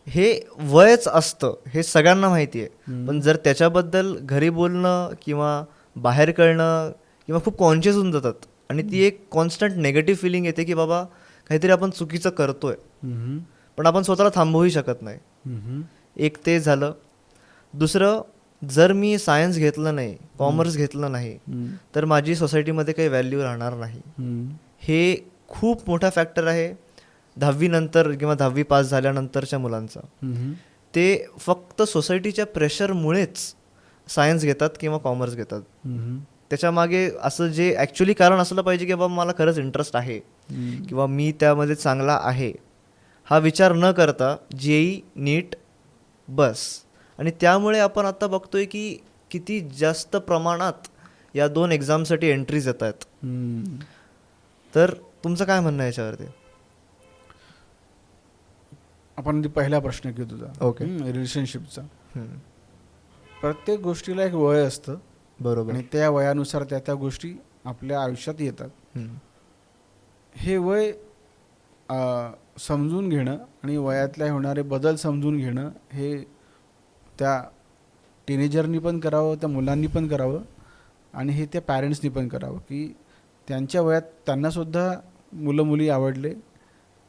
हे वयच असतं हे सगळ्यांना माहिती आहे. पण जर त्याच्याबद्दल घरी बोलणं किंवा बाहेर कळणं किंवा खूप कॉन्शियस होऊन जातात आणि ती एक कॉन्स्टंट नेगेटिव्ह फिलिंग येते की बाबा काहीतरी आपण चुकीचं करतोय, पण आपण स्वतःला थांबवूही शकत नाही. एक ते झालं. दुसरं, जर मी सायन्स घेतलं नाही, कॉमर्स घेतलं नाही, तर माझी सोसायटीमध्ये काही व्हॅल्यू राहणार नाही. हे खूप मोठा फॅक्टर आहे 10वी नंतर किंवा 10वी पास झाल्यानंतरच्या मुलांचा. ते फक्त सोसायटीच्या प्रेशरमुळेच सायन्स घेतात किंवा कॉमर्स घेतात. त्याच्या मागे असं जे ॲक्च्युली कारण असलं पाहिजे की बाबा मला खरंच इंटरेस्ट आहे किंवा मी त्यामध्ये चांगला आहे, हा विचार न करता जेई नीट बस. आणि त्यामुळे आपण आता बघतोय की किती जास्त प्रमाणात या 2 एक्झामसाठी एंट्रीज येत आहेत. तर तुमचं काय म्हणणं आहे याच्यावरती? आपण पहिला प्रश्न घेऊ तुझा. ओके. रिलेशनशिपचा. प्रत्येक गोष्टीला एक वय असतं. बरोबर. आणि त्या वयानुसार त्या गोष्टी आपल्या आयुष्यात येतात. हे वय समजून घेणं आणि वयातल्या होणारे बदल समजून घेणं हे त्या टीनेजरनी पण करावं, त्या मुलांनी पण करावं आणि हे त्या पॅरेंट्सनी पण करावं. की त्यांच्या वयात त्यांनासुद्धा मुलं मुली आवडले,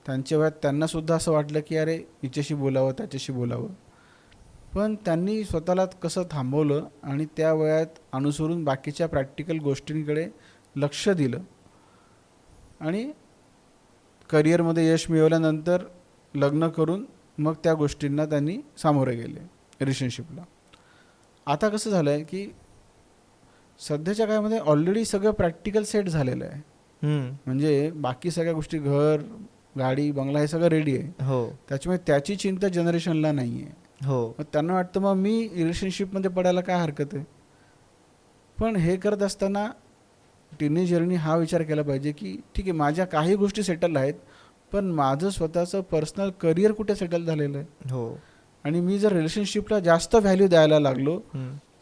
त्यांच्या वयात त्यांनासुद्धा असं वाटलं की अरे हिच्याशी बोलावं त्याच्याशी बोलावं, पण त्यांनी स्वतःला कसं थांबवलं आणि त्या वयात अनुसरून बाकीच्या प्रॅक्टिकल गोष्टींकडे लक्ष दिलं आणि करिअरमध्ये यश मिळवल्यानंतर लग्न करून मग त्या गोष्टींना त्यांनी सामोरे गेले रिलेशनशिपला. आता कसं झालं आहे की सध्याच्या काळामध्ये ऑलरेडी सगळं प्रॅक्टिकल सेट झालेलं आहे. म्हणजे बाकी सगळ्या गोष्टी, घर गाडी बंगला, हे सगळं रेडी आहे. हो. त्याच्यामुळे त्याची चिंता जनरेशनला नाही आहे. हो. मग त्यांना वाटतं मग मी रिलेशनशिपमध्ये पडायला काय हरकत आहे. पण हे करत असताना टीनेजरनी हा विचार केला पाहिजे की ठीक आहे, माझ्या काही गोष्टी सेटल आहेत, पण माझं स्वतःचं पर्सनल करिअर कुठे सेटल झालेलं आहे. हो. आणि मी जर रिलेशनशिपला जास्त व्हॅल्यू द्यायला लागलो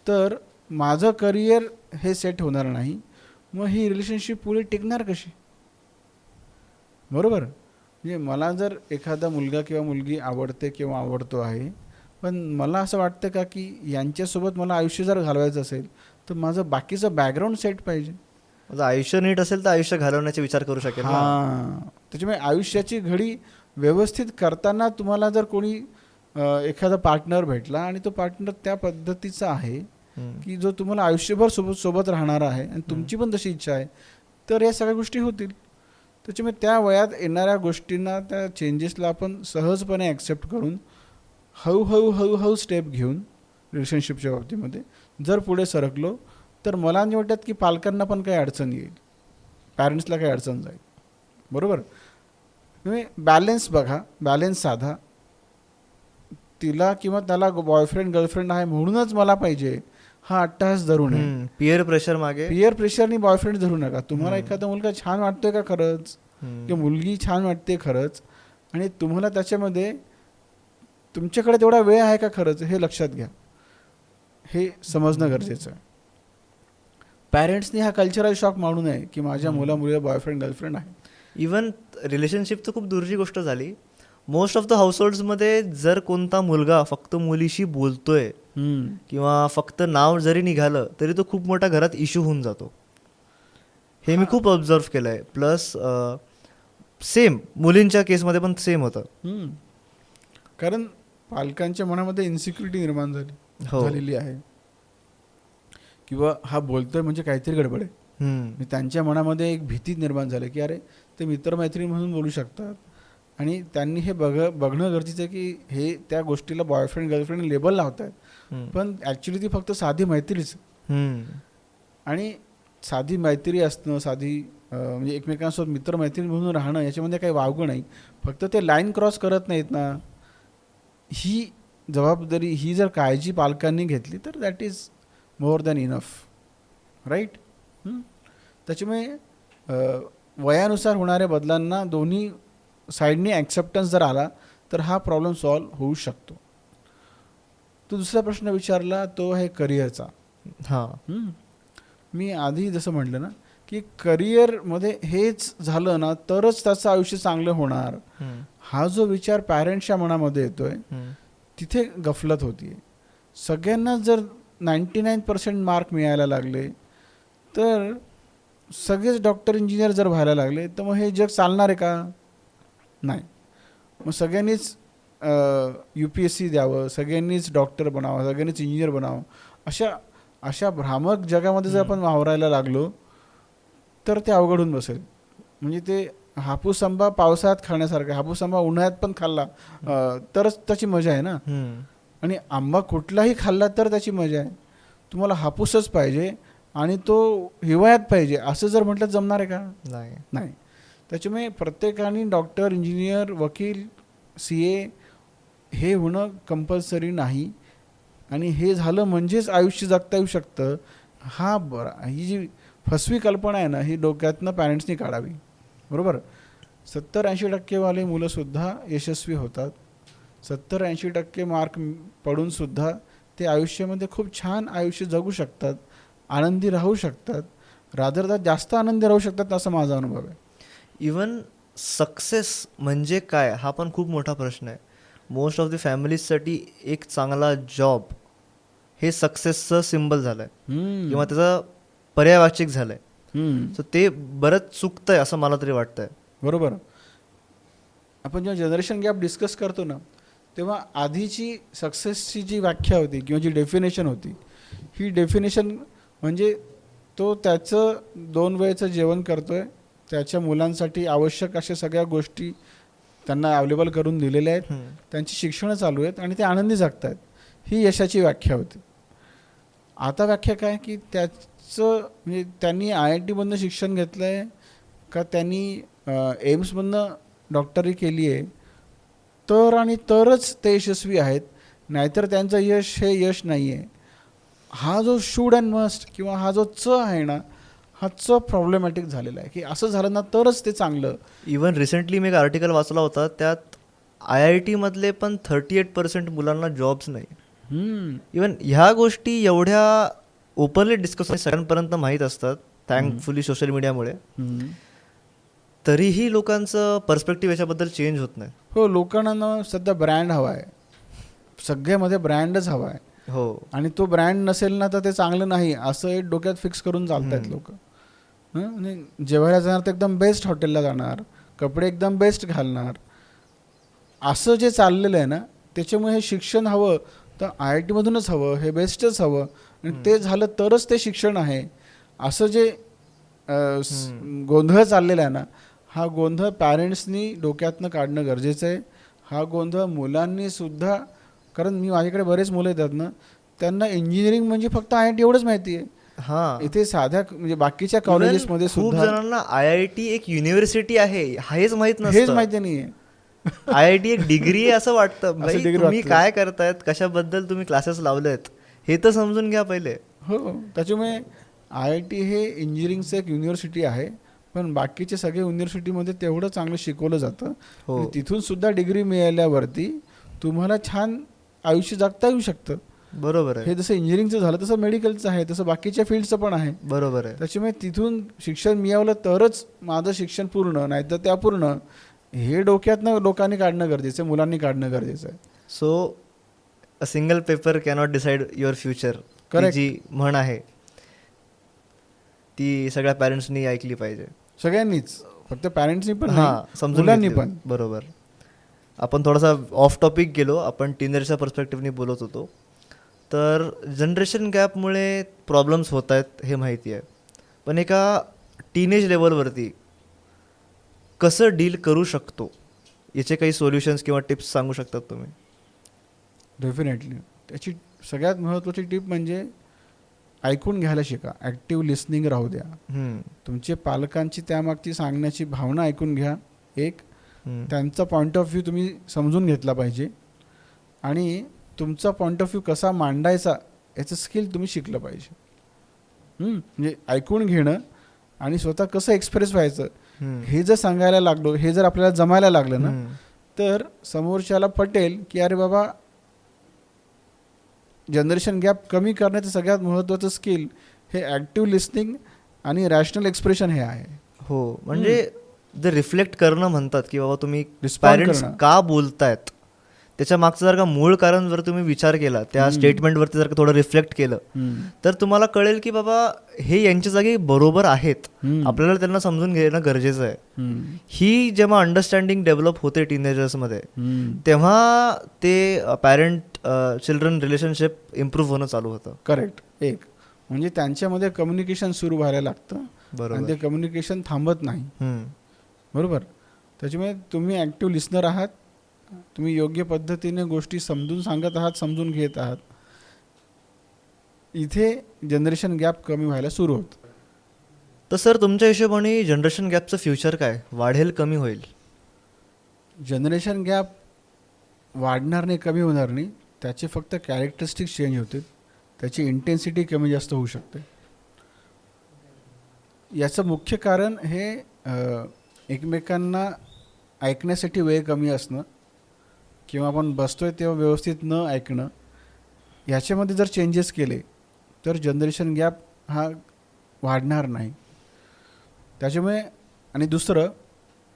तर माझं करिअर हे सेट होणार नाही. मग ही रिलेशनशिप पुढे टिकणार कशी? बरोबर. म्हणजे मला जर एखादा मुलगा किंवा मुलगी आवडते किंवा आवडतो आहे, पण मला असं वाटतं का की यांच्यासोबत मला आयुष्य जर घालवायचं असेल तर माझं बाकीचं बॅकग्राऊंड सेट पाहिजे. माझं आयुष्य नीट असेल तर आयुष्य घालवण्याचा विचार करू शकेल. हां, त्याच्यामुळे आयुष्याची घडी व्यवस्थित करताना तुम्हाला जर कोणी एखादा पार्टनर भेटला आणि तो पार्टनर त्या पद्धतीचा आहे की जो तुम्हाला आयुष्यभर सोबत राहणारा आहे आणि तुमची पण तशी इच्छा आहे, तर या सगळ्या गोष्टी होतील. त्याच्यामुळे त्या वयात येणाऱ्या गोष्टींना, त्या चेंजेसला आपण सहजपणे ॲक्सेप्ट करून हळूहळू स्टेप घेऊन रिलेशनशिपच्या बाबतीमध्ये जर पुढे सरकलो, तर मला नाही वाटत की पालकांना पण काही अडचण येईल, पॅरेंट्सला काही अडचण जाईल. बरोबर. तुम्ही बॅलेन्स बघा, बॅलेन्स साधा. तिला किंवा त्याला बॉयफ्रेंड गर्लफ्रेंड आहे म्हणूनच मला पाहिजे हा अट्टहास धरू नये. पिअर प्रेशर मागे, पिअर प्रेशरनी बॉयफ्रेंड धरू नका. तुम्हाला एखादा मुलगा छान वाटतोय का खरंच, किंवा मुलगी छान वाटते खरंच, आणि तुम्हाला त्याच्यामध्ये तुमच्याकडे तेवढा वेळ आहे का खरंच, हे लक्षात घ्या. हे समजणं गरजेचं आहे. पॅरेंट्सनी हा कल्चरल शॉक मानू नये की माझ्या मुलीला बॉयफ्रेंड गर्लफ्रेंड आहे. इवन रिलेशनशिप तर खूप दूरची गोष्ट झाली. मोस्ट ऑफ द हाऊसहोल्ड्समध्ये जर कोणता मुलगा फक्त मुलीशी बोलतोय किंवा फक्त नाव जरी निघालं तरी तो खूप मोठा घरात इश्यू होऊन जातो. हे मी खूप ऑब्झर्व केलं आहे. प्लस सेम मुलींच्या केसमध्ये पण सेम होतं. कारण पालकांच्या मनामध्ये इन्सिक्युरिटी निर्माण झालेली आहे, किंवा हा बोलतोय म्हणजे काहीतरी गडबड आहे. त्यांच्या मनामध्ये एक भीती निर्माण झाली की अरे ते मित्रमैत्रीण म्हणून बोलू शकतात, आणि त्यांनी हे बघणं गरजेचं आहे की हे त्या गोष्टीला बॉयफ्रेंड गर्लफ्रेंड लेबल लावत आहेत, पण ॲक्च्युली ती फक्त साधी मैत्रीच. आणि साधी मैत्री असणं, साधी म्हणजे एकमेकांसोबत मित्रमैत्रीण म्हणून राहणं, याच्यामध्ये काही वावगं नाही. फक्त ते लाईन क्रॉस करत नाहीत ना, ही जबाबदारी, ही जर काळजी पालकांनी घेतली तर that is more than enough, right. त्याच्यामुळे वयानुसार होणाऱ्या बदलांना दोन्ही साईडनी ॲक्सेप्टन्स जर आला तर हा प्रॉब्लेम सॉल्व्ह होऊ शकतो. तो दुसरा प्रश्न विचारला तो आहे करिअरचा. मी आधी जसं म्हटलं ना की करिअरमध्ये हेच झालं ना तरच त्याचं आयुष्य चांगलं होणार, हा जो विचार पॅरेंट्सच्या मनामध्ये येतोय तिथे गफलत होतीये. सगळ्यांना जर 99% मार्क मिळायला लागले तर सगळेच डॉक्टर इंजिनियर जर व्हायला लागले तर मग हे जग चालणार आहे का? नाही. मग सगळ्यांनीच UPSC द्यावं, सगळ्यांनीच डॉक्टर बनावं, सगळ्यांनीच इंजिनियर बनावं, अशा भ्रामक जगामध्ये जर आपण वावरायला लागलो तर ते अवघड होऊन बसेल. म्हणजे ते हापूस आंबा पावसाळ्यात खाण्यासारखं, हापूस आंबा उन्हाळ्यात पण खाल्ला तरच त्याची मजा आहे ना, आणि आंबा कुठलाही खाल्ला तर त्याची मजा आहे. तुम्हाला हापूसच पाहिजे आणि तो हिवाळ्यात पाहिजे असं जर म्हटलं जमणार आहे का? नाही. त्याच्यामुळे प्रत्येकाने डॉक्टर, इंजिनियर, वकील, CA हे होणं कंपल्सरी नाही, आणि हे झालं म्हणजेच आयुष्य जगता येऊ शकतं, ही जी फसवी कल्पना आहे ना, ही डोक्यातनं पॅरेंट्सनी काढावी. बरोबर. 70-80% वाले मुलंसुद्धा यशस्वी होतात. 70-80% मार्क पडूनसुद्धा ते आयुष्यामध्ये खूप छान आयुष्य जगू शकतात, आनंदी राहू शकतात, रादर जास्त आनंदी राहू शकतात, असा माझा अनुभव आहे. इवन सक्सेस म्हणजे काय हा पण खूप मोठा प्रश्न आहे. मोस्ट ऑफ द फॅमिलीजसाठी एक चांगला जॉब हे सक्सेसचं सिम्बल झालं आहे किंवा त्याचा पर्यायवाचिक झालं आहे. सो ते बरंच चुकतं आहे असं मला तरी वाटतं आहे. बरोबर. आपण जेव्हा जनरेशन गॅप डिस्कस करतो ना तेव्हा आधीची सक्सेसची जी व्याख्या होती किंवा जी डेफिनेशन होती, ही डेफिनेशन म्हणजे तो त्याचं 2 वेळेचं जेवण करतोय, त्याच्या मुलांसाठी आवश्यक अशा सगळ्या गोष्टी त्यांना अवेलेबल करून दिलेल्या आहेत, त्यांची शिक्षणं चालू आहेत आणि ते आनंदी जगत आहेत, ही यशाची व्याख्या होती. आता व्याख्या काय की त्याचं म्हणजे त्यांनी IIT मधनं शिक्षण घेतलं आहे का, त्यांनी एम्समधनं डॉक्टरी केली आहे तरच ते यशस्वी आहेत, नाहीतर त्यांचं यश हे यश नाही आहे. हा जो शूड अँड मस्ट किंवा हा जो आहे ना, हा प्रॉब्लेमॅटिक झालेला आहे की असं झालं ना तरच ते चांगलं. इवन रिसेंटली मी एक आर्टिकल वाचला होता, त्यात IIT मधले पण 38% मुलांना जॉब्स नाही. इवन ह्या गोष्टी एवढ्या ओपनली डिस्कस सगळ्यांपर्यंत माहीत असतात थँकफुली सोशल मीडियामुळे, तरीही लोकांचं पर्स्पेक्टिव्ह याच्याबद्दल चेंज होत नाही. हो, लोकांना सध्या ब्रँड हवा आहे, सगळ्यामध्ये ब्रँडच हवा आहे. हो, आणि तो ब्रँड नसेल ना तर ते चांगलं नाही असं एक डोक्यात फिक्स करून चालतात लोक. आणि जेवायला जाणार तर एकदम बेस्ट हॉटेलला जाणार, कपडे एकदम बेस्ट घालणार, असं जे चाललेलं आहे ना, त्याच्यामुळे हे शिक्षण हवं तर IIT मधूनच हवं, हे बेस्टच हवं, आणि ते झालं तरच ते शिक्षण आहे. असं जे गोंधळ चाललेला आहे ना, हा गोंधळ पॅरेंट्सनी डोक्यातनं काढणं गरजेचं आहे. हा गोंधळ मुलांनी सुद्धा, कारण मी माझ्याकडे बरेच मुलं येतात ना, त्यांना इंजिनिअरिंग म्हणजे फक्त IIT एवढंच माहिती आहे. हा, इथे साध्या म्हणजे बाकीच्या कॉलेजेसमध्ये खूप सुद्धा जणांना IIT एक युनिव्हर्सिटी आहे हेच माहित हेच नसतं. माहिती नाहीये. IIT एक डिग्री आहे असं वाटतं. असं भाई degree तुम्ही वाटतं. काय करतायत, कशाबद्दल तुम्ही क्लासेस लावलेत हे तर समजून घ्या पहिले. हो, त्याच्यामुळे IIT हे इंजिनिअरिंगचं एक युनिव्हर्सिटी आहे, पण बाकीचे सगळे युनिव्हर्सिटीमध्ये तेवढं चांगलं शिकवलं जातं. हो. आणि तिथून सुद्धा डिग्री मिळाल्यावरती तुम्हाला छान आयुष्य जगता येऊ शकतं. बरोबर आहे, हे जसं इंजिनिअरिंगचं झालं तसं मेडिकलचं आहे, तसं बाकीच्या फील्डचं पण आहे. बरोबर आहे. त्याच्यामुळे तिथून शिक्षण मिळवलं तरच माझं शिक्षण पूर्ण, नाही तर त्या पूर्ण, हे डोक्यातनं लोकांनी काढणं गरजेचं आहे, मुलांनी काढणं गरजेचं आहे. So a single paper cannot decide your future, Correct. जी म्हण आहे ती सगळ्या पॅरेंट्सनी ऐकली पाहिजे. सगळ्यांनीच, फक्त पॅरेंट्सनी पण हा, नाही, समजून मुलांनी घेतली. पण. बरोबर. आपण थोडासा ऑफ टॉपिक गेलो, आपण टीनेजच्या पर्स्पेक्टिव्हनी बोलत होतो. तर जनरेशन गॅपमुळे प्रॉब्लेम्स होत आहेत हे माहिती आहे, पण एका टीनेज लेवलवरती कसं डील करू शकतो याचे काही सोल्युशन्स किंवा टिप्स सांगू शकतात तुम्ही? डेफिनेटली. त्याची सगळ्यात महत्त्वाची टिप म्हणजे ऐकून घ्यायला शिका. ॲक्टिव्ह लिसनिंग राहू द्या. तुमचे पालकांची त्यामागची सांगण्याची भावना ऐकून घ्या. एक, त्यांचा पॉईंट ऑफ व्ह्यू तुम्ही समजून घेतला पाहिजे आणि तुमचा पॉईंट ऑफ व्ह्यू कसा मांडायचा याचं स्किल तुम्ही शिकलं पाहिजे. म्हणजे ऐकून घेणं आणि स्वतः कसं एक्सप्रेस व्हायचं हे जर सांगायला लागलो, हे जर आपल्याला जमायला लागलं ना, तर समोरच्याला पटेल की अरे बाबा, जनरेशन गॅप कमी करण्याचं सगळ्यात महत्त्वाचं स्किल हे ॲक्टिव्ह लिसनिंग आणि रॅशनल एक्सप्रेशन हे आहे. हो, म्हणजे जर रिफ्लेक्ट करणं म्हणतात की बाबा तुम्ही Respond पॅरेंट्स करणं. का बोलतायत त्याच्या मागचं जर का मूळ कारण जर तुम्ही विचार केला, त्या स्टेटमेंटवरती जर का थोडं रिफ्लेक्ट केलं, तर तुम्हाला कळेल की बाबा हे यांच्या जागी बरोबर आहेत, आपल्याला त्यांना समजून घेणं गरजेचं आहे. ही जेव्हा अंडरस्टँडिंग डेव्हलप होते टीनेजर्समध्ये, तेव्हा ते पॅरेंट चिल्ड्रन रिलेशनशिप इम्प्रूव्ह होणं चालू होतं. करेक्ट. एक म्हणजे त्यांच्यामध्ये कम्युनिकेशन सुरू व्हायला लागतं आणि बरोबर. ते कम्युनिकेशन थांबत नाही. बरोबर. त्याच्यामुळे तुम्ही ॲक्टिव्ह लिस्नर आहात, तुम्ही योग्य पद्धतीने गोष्टी समजून सांगत आहात, समजून घेत आहात, इथे जनरेशन गॅप कमी व्हायला सुरू होतं. तर सर तुमच्या हिशोबाने जनरेशन गॅपचं फ्युचर काय, वाढेल कमी होईल? जनरेशन गॅप वाढणार नाही, कमी होणार नाही. त्याचे फक्त कॅरेक्टरिस्टिक्स चेंज होतील, त्याची इंटेन्सिटी कमी जास्त होऊ शकते. याचं मुख्य कारण हे एकमेकांना ऐकण्यासाठी वेळ कमी असणं किंवा आपण बसतोय तेव्हा व्यवस्थित न ऐकणं, याच्यामध्ये जर चेंजेस केले तर जनरेशन गॅप हा वाढणार नाही. त्याच्यामुळे आणि दुसरं,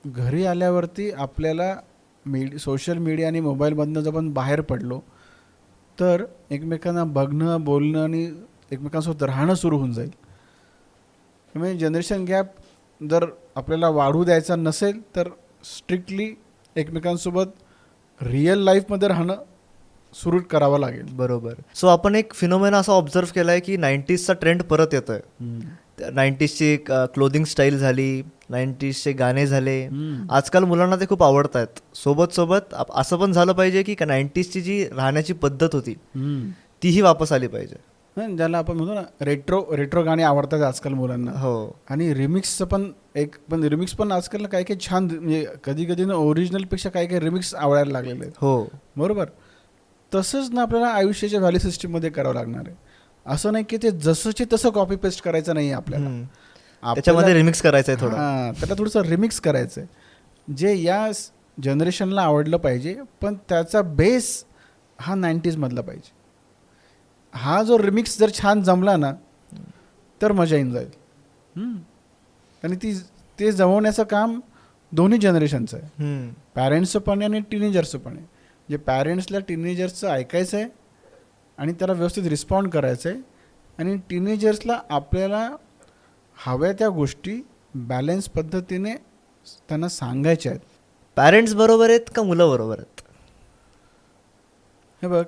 घरी आल्यावरती आपल्याला सोशल मीडिया आणि मोबाईलमधनं जर आपण बाहेर पडलो तर एकमेकांना बघणं, बोलणं आणि एकमेकांसोबत राहणं सुरू होऊन जाईल. त्यामुळे जनरेशन गॅप जर आपल्याला वाढू द्यायचा नसेल तर स्ट्रिक्टली एकमेकांसोबत रिअल लाईफमध्ये राहणं सुरू करावं लागेल. बरोबर. सो आपण एक फिनोमेना असा ऑब्झर्व केला आहे की 90sचा ट्रेंड परत येतो आहे. 90sची क्लोदिंग स्टाईल झाली, 90sचे गाणे झाले, आजकाल मुलांना ते खूप आवडत आहेत. सोबत सोबत असं पण झालं पाहिजे की 90sची जी राहण्याची पद्धत होती तीही वापस आली पाहिजे. ज्याला आपण म्हणतो ना, रेट्रो गाणी आवडतात आजकाल मुलांना. हो. आणि रिमिक्सचं पण रिमिक्स पण आजकाल काही काही छान, म्हणजे कधी कधी ना ओरिजिनलपेक्षा काही काही रिमिक्स आवडायला लागलेले आहेत. हो, बरोबर. तसंच ना आपल्याला आयुष्याच्या व्हॅल्यू सिस्टीममध्ये करावं लागणार आहे. असं नाही की ते जसंचे तसं कॉपी पेस्ट करायचं नाही आपल्याला. त्याच्यामध्ये रिमिक्स करायचं आहे थोडं. त्याला थोडंसं रिमिक्स करायचं आहे जे या जनरेशनला आवडलं पाहिजे, पण त्याचा बेस हा 90s मधला पाहिजे. हा जो रिमिक्स जर छान जमला ना तर मजा येऊन जाईल. आणि ते जमवण्याचं काम दोन्ही जनरेशनचं आहे, पॅरेंट्सचं पण आहे आणि टीनेजर्सचं पण आहे. जे पॅरेंट्सला टीनेजर्सचं ऐकायचं आहे आणि त्याला व्यवस्थित रिस्पॉन्ड करायचं आहे, आणि टीनेजर्सला आपल्याला हव्या त्या गोष्टी बॅलन्स पद्धतीने त्यांना सांगायच्या आहेत. पॅरेंट्स बरोबर आहेत का मुलं बरोबर आहेत? हे बघ,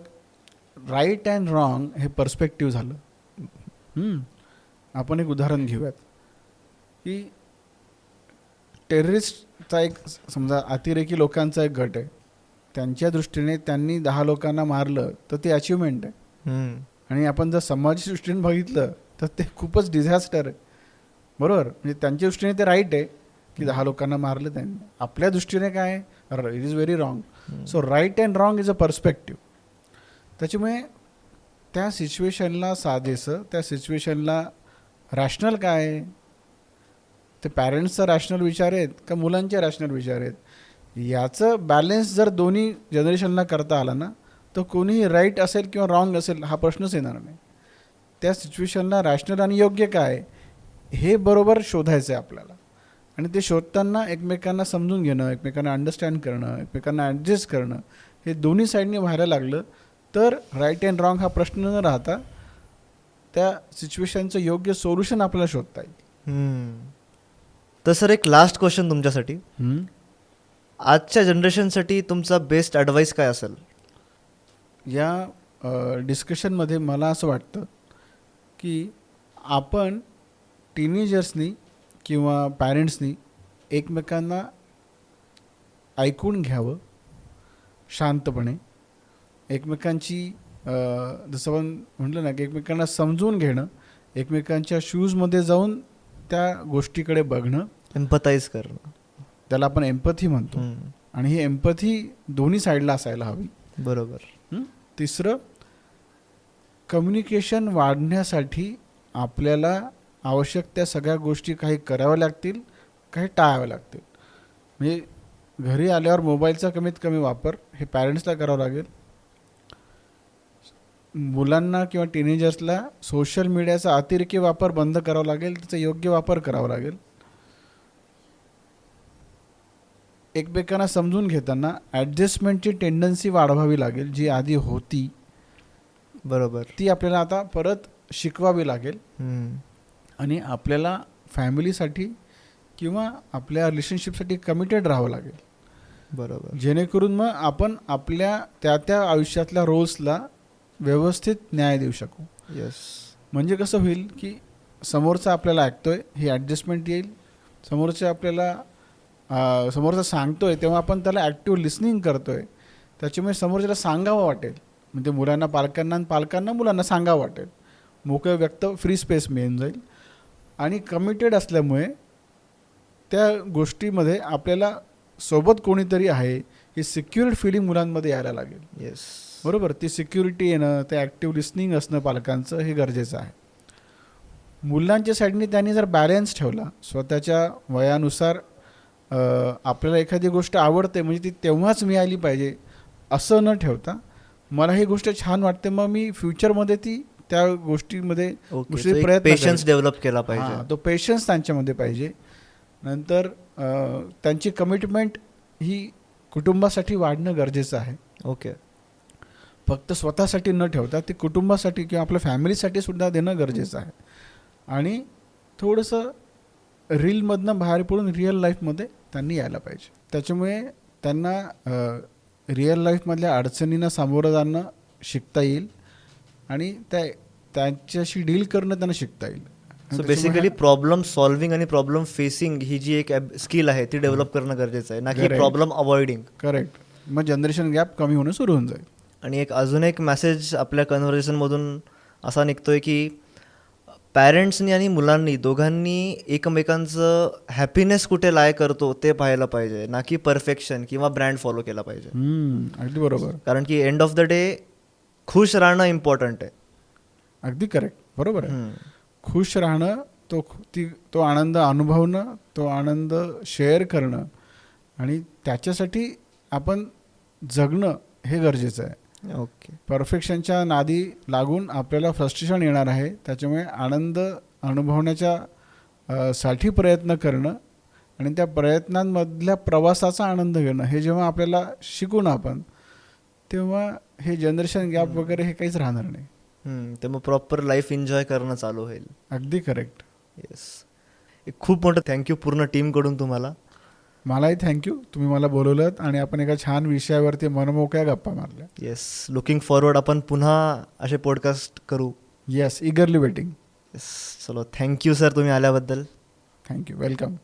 राईट अँड रॉंग हे पर्स्पेक्टिव्ह झालं. आपण एक उदाहरण घेऊयात की टेररिस्टचा एक समजा अतिरेकी लोकांचा एक गट आहे, त्यांच्या दृष्टीने त्यांनी 10 लोकांना मारलं तर ते अचिव्हमेंट आहे. आणि आपण जर समाजाच्या दृष्टीने बघितलं तर ते खूपच डिझास्टर आहे, बरोबर. म्हणजे त्यांच्या दृष्टीने ते राईट आहे की 10 लोकांना मारलं त्यांनी. आपल्या दृष्टीने काय आहे, it is very wrong. So right and wrong is a perspective. त्याच्यामुळे त्या सिच्युएशनला साजेसं, त्या सिच्युएशनला रॅशनल काय आहे, ते पॅरेंट्सचा रॅशनल विचार आहेत का मुलांचे रॅशनल विचार आहेत, याचं बॅलेन्स जर दोन्ही जनरेशनला करता आला ना तर कोणीही राईट असेल किंवा रॉंग असेल हा प्रश्नच येणार नाही. त्या सिच्युएशनला रॅशनल आणि योग्य काय हे बरोबर शोधायचं आहे आपल्याला. आणि ते शोधताना एकमेकांना समजून घेणं, एकमेकांना अंडरस्टँड करणं, एकमेकांना ॲडजस्ट करणं, हे दोन्ही साईडने व्हायला लागलं तर राईट अँड रॉंग हा प्रश्न न राहता त्या सिच्युएशनचं योग्य सोल्युशन आपल्याला शोधता येईल. तर सर एक लास्ट क्वेश्चन तुमच्यासाठी, आजच्या जनरेशनसाठी तुमचा बेस्ट ॲडवाईस काय असेल? या डिस्कशनमध्ये मला असं वाटतं की आपण टीनेजर्सनी किंवा पॅरेंट्सनी एकमेकांना ऐकून घ्यावं शांतपणे, एकमेकांची जसं आपण म्हटलं ना की एकमेकांना समजून घेणं, एकमेकांच्या शूजमध्ये जाऊन त्या गोष्टीकडे बघणं, एम्पथाईज करणं, त्याला आपण एम्पथी म्हणतो. आणि ही एम्पथी दोन्ही साईडला असायला हवी. बरोबर. तिसरं, कम्युनिकेशन वाढण्यासाठी आपल्याला आवश्यक त्या सगळ्या गोष्टी काही कराव्या लागतील, काही टाळाव्या लागतील. म्हणजे घरी आल्यावर मोबाईलचा कमीत कमी वापर हे पॅरेंट्सला करावं लागेल. मुलांना किंवा टीनेजर्सला सोशल मीडियाचा अतिरेकी वापर बंद करावा लागेल, त्याचा योग्य वापर करावा लागेल. एकमेकांना समजून घेताना ॲडजस्टमेंटची टेंडन्सी वाढवावी लागेल, जी आधी होती बरोबर, ती आपल्याला आता परत शिकवावी लागेल. आणि आपल्याला फॅमिलीसाठी किंवा आपल्या रिलेशनशिपसाठी कमिटेड राहावं लागेल. बरोबर. जेणेकरून मग आपण आपल्या त्या आयुष्यातल्या रोल्सला व्यवस्थित न्याय देऊ शकू. येस. म्हणजे कसं होईल की समोरचा आपल्याला ऐकतोय, ही ॲडजस्टमेंट येईल. समोरचा सांगतोय तेव्हा आपण त्याला ॲक्टिव्ह लिसनिंग करतोय, त्याच्यामुळे समोरच्याला सांगावं वाटेल. म्हणजे मुलांना पालकांना आणि पालकांना मुलांना सांगावं वाटेल. मोकळं व्यक्त फ्री स्पेस मिळून जाईल. आणि कमिटेड असल्यामुळे त्या गोष्टीमध्ये आपल्याला सोबत कोणीतरी आहे ही सिक्युअर्ड फिलिंग मुलांमध्ये यायला लागेल. येस. बरोबर. ती सिक्युरिटी येणं, ते ॲक्टिव्ह लिसनिंग असणं पालकांचं हे गरजेचं आहे. मुलांच्या साईडने त्यांनी जर बॅलन्स ठेवला, स्वतःच्या वयानुसार आपल्याला एखादी गोष्ट आवडते म्हणजे ती तेव्हाच मिळाली पाहिजे असं न ठेवता, मला ही गोष्ट छान वाटते मग मी फ्युचरमध्ये ती त्या गोष्टीमध्ये प्रयत्न, पेशन्स डेव्हलप केला पाहिजे. तो पेशन्स त्यांच्यामध्ये पाहिजे. नंतर त्यांची कमिटमेंट ही कुटुंबासाठी वाढणं गरजेचं आहे. ओके. फक्त स्वतःसाठी न ठेवता ते कुटुंबासाठी किंवा आपल्या फॅमिलीसाठी सुद्धा देणं गरजेचं आहे. आणि थोडंसं रीलमधनं बाहेर पडून रिअल लाईफमध्ये त्यांनी यायला पाहिजे. त्याच्यामुळे त्यांना रिअल लाईफमधल्या अडचणींना सामोरं जाणं शिकता येईल आणि त्यांच्याशी डील करणं त्यांना शिकता येईल. सो बेसिकली प्रॉब्लेम सॉल्व्हिंग आणि प्रॉब्लेम फेसिंग ही जी एक स्किल आहे ती डेव्हलप करणं गरजेचं आहे, ना की प्रॉब्लेम अवॉइडिंग. करेक्ट. मग जनरेशन गॅप कमी होणं सुरू होऊन जाईल. आणि अजून एक मेसेज आपल्या कन्व्हर्सेशनमधून असा निघतोय की पॅरेंट्सनी आणि मुलांनी दोघांनी एकमेकांचं हॅपीनेस कुठे लाय करतो ते पाहायला पाहिजे, ना की परफेक्शन किंवा ब्रँड फॉलो केला पाहिजे. अगदी बरोबर. कारण की एंड ऑफ द डे खुश राहणं इम्पॉर्टंट आहे. अगदी करेक्ट. बरोबर आहे. खुश राहणं, तो आनंद अनुभवणं, तो आनंद शेअर करणं आणि त्याच्यासाठी आपण जगणं हे गरजेचं आहे. ओके. परफेक्शनच्या नादी लागून आपल्याला फ्रस्ट्रेशन येणार आहे. त्याच्यामुळे आनंद अनुभवण्याच्या साठी प्रयत्न करणं आणि त्या प्रयत्नांमधल्या प्रवासाचा आनंद घेणं हे जेव्हा आपल्याला शिकू ना आपण, तेव्हा हे जनरेशन गॅप वगैरे हे काहीच राहणार नाही. ते मग प्रॉपर लाईफ एन्जॉय करणं चालू होईल. अगदी करेक्ट. येस. एक खूप मोठं थँक्यू पूर्ण टीमकडून तुम्हाला. मलाही थँक्यू, तुम्ही मला बोलवलं आणि आपण एका छान विषयावरती मनमोकळ्या गप्पा मारल्या. येस. लुकिंग फॉरवर्ड आपण पुन्हा असे पॉडकास्ट करू. Yes, eagerly waiting. चलो थँक्यू सर तुम्ही आल्याबद्दल. Thank you, welcome.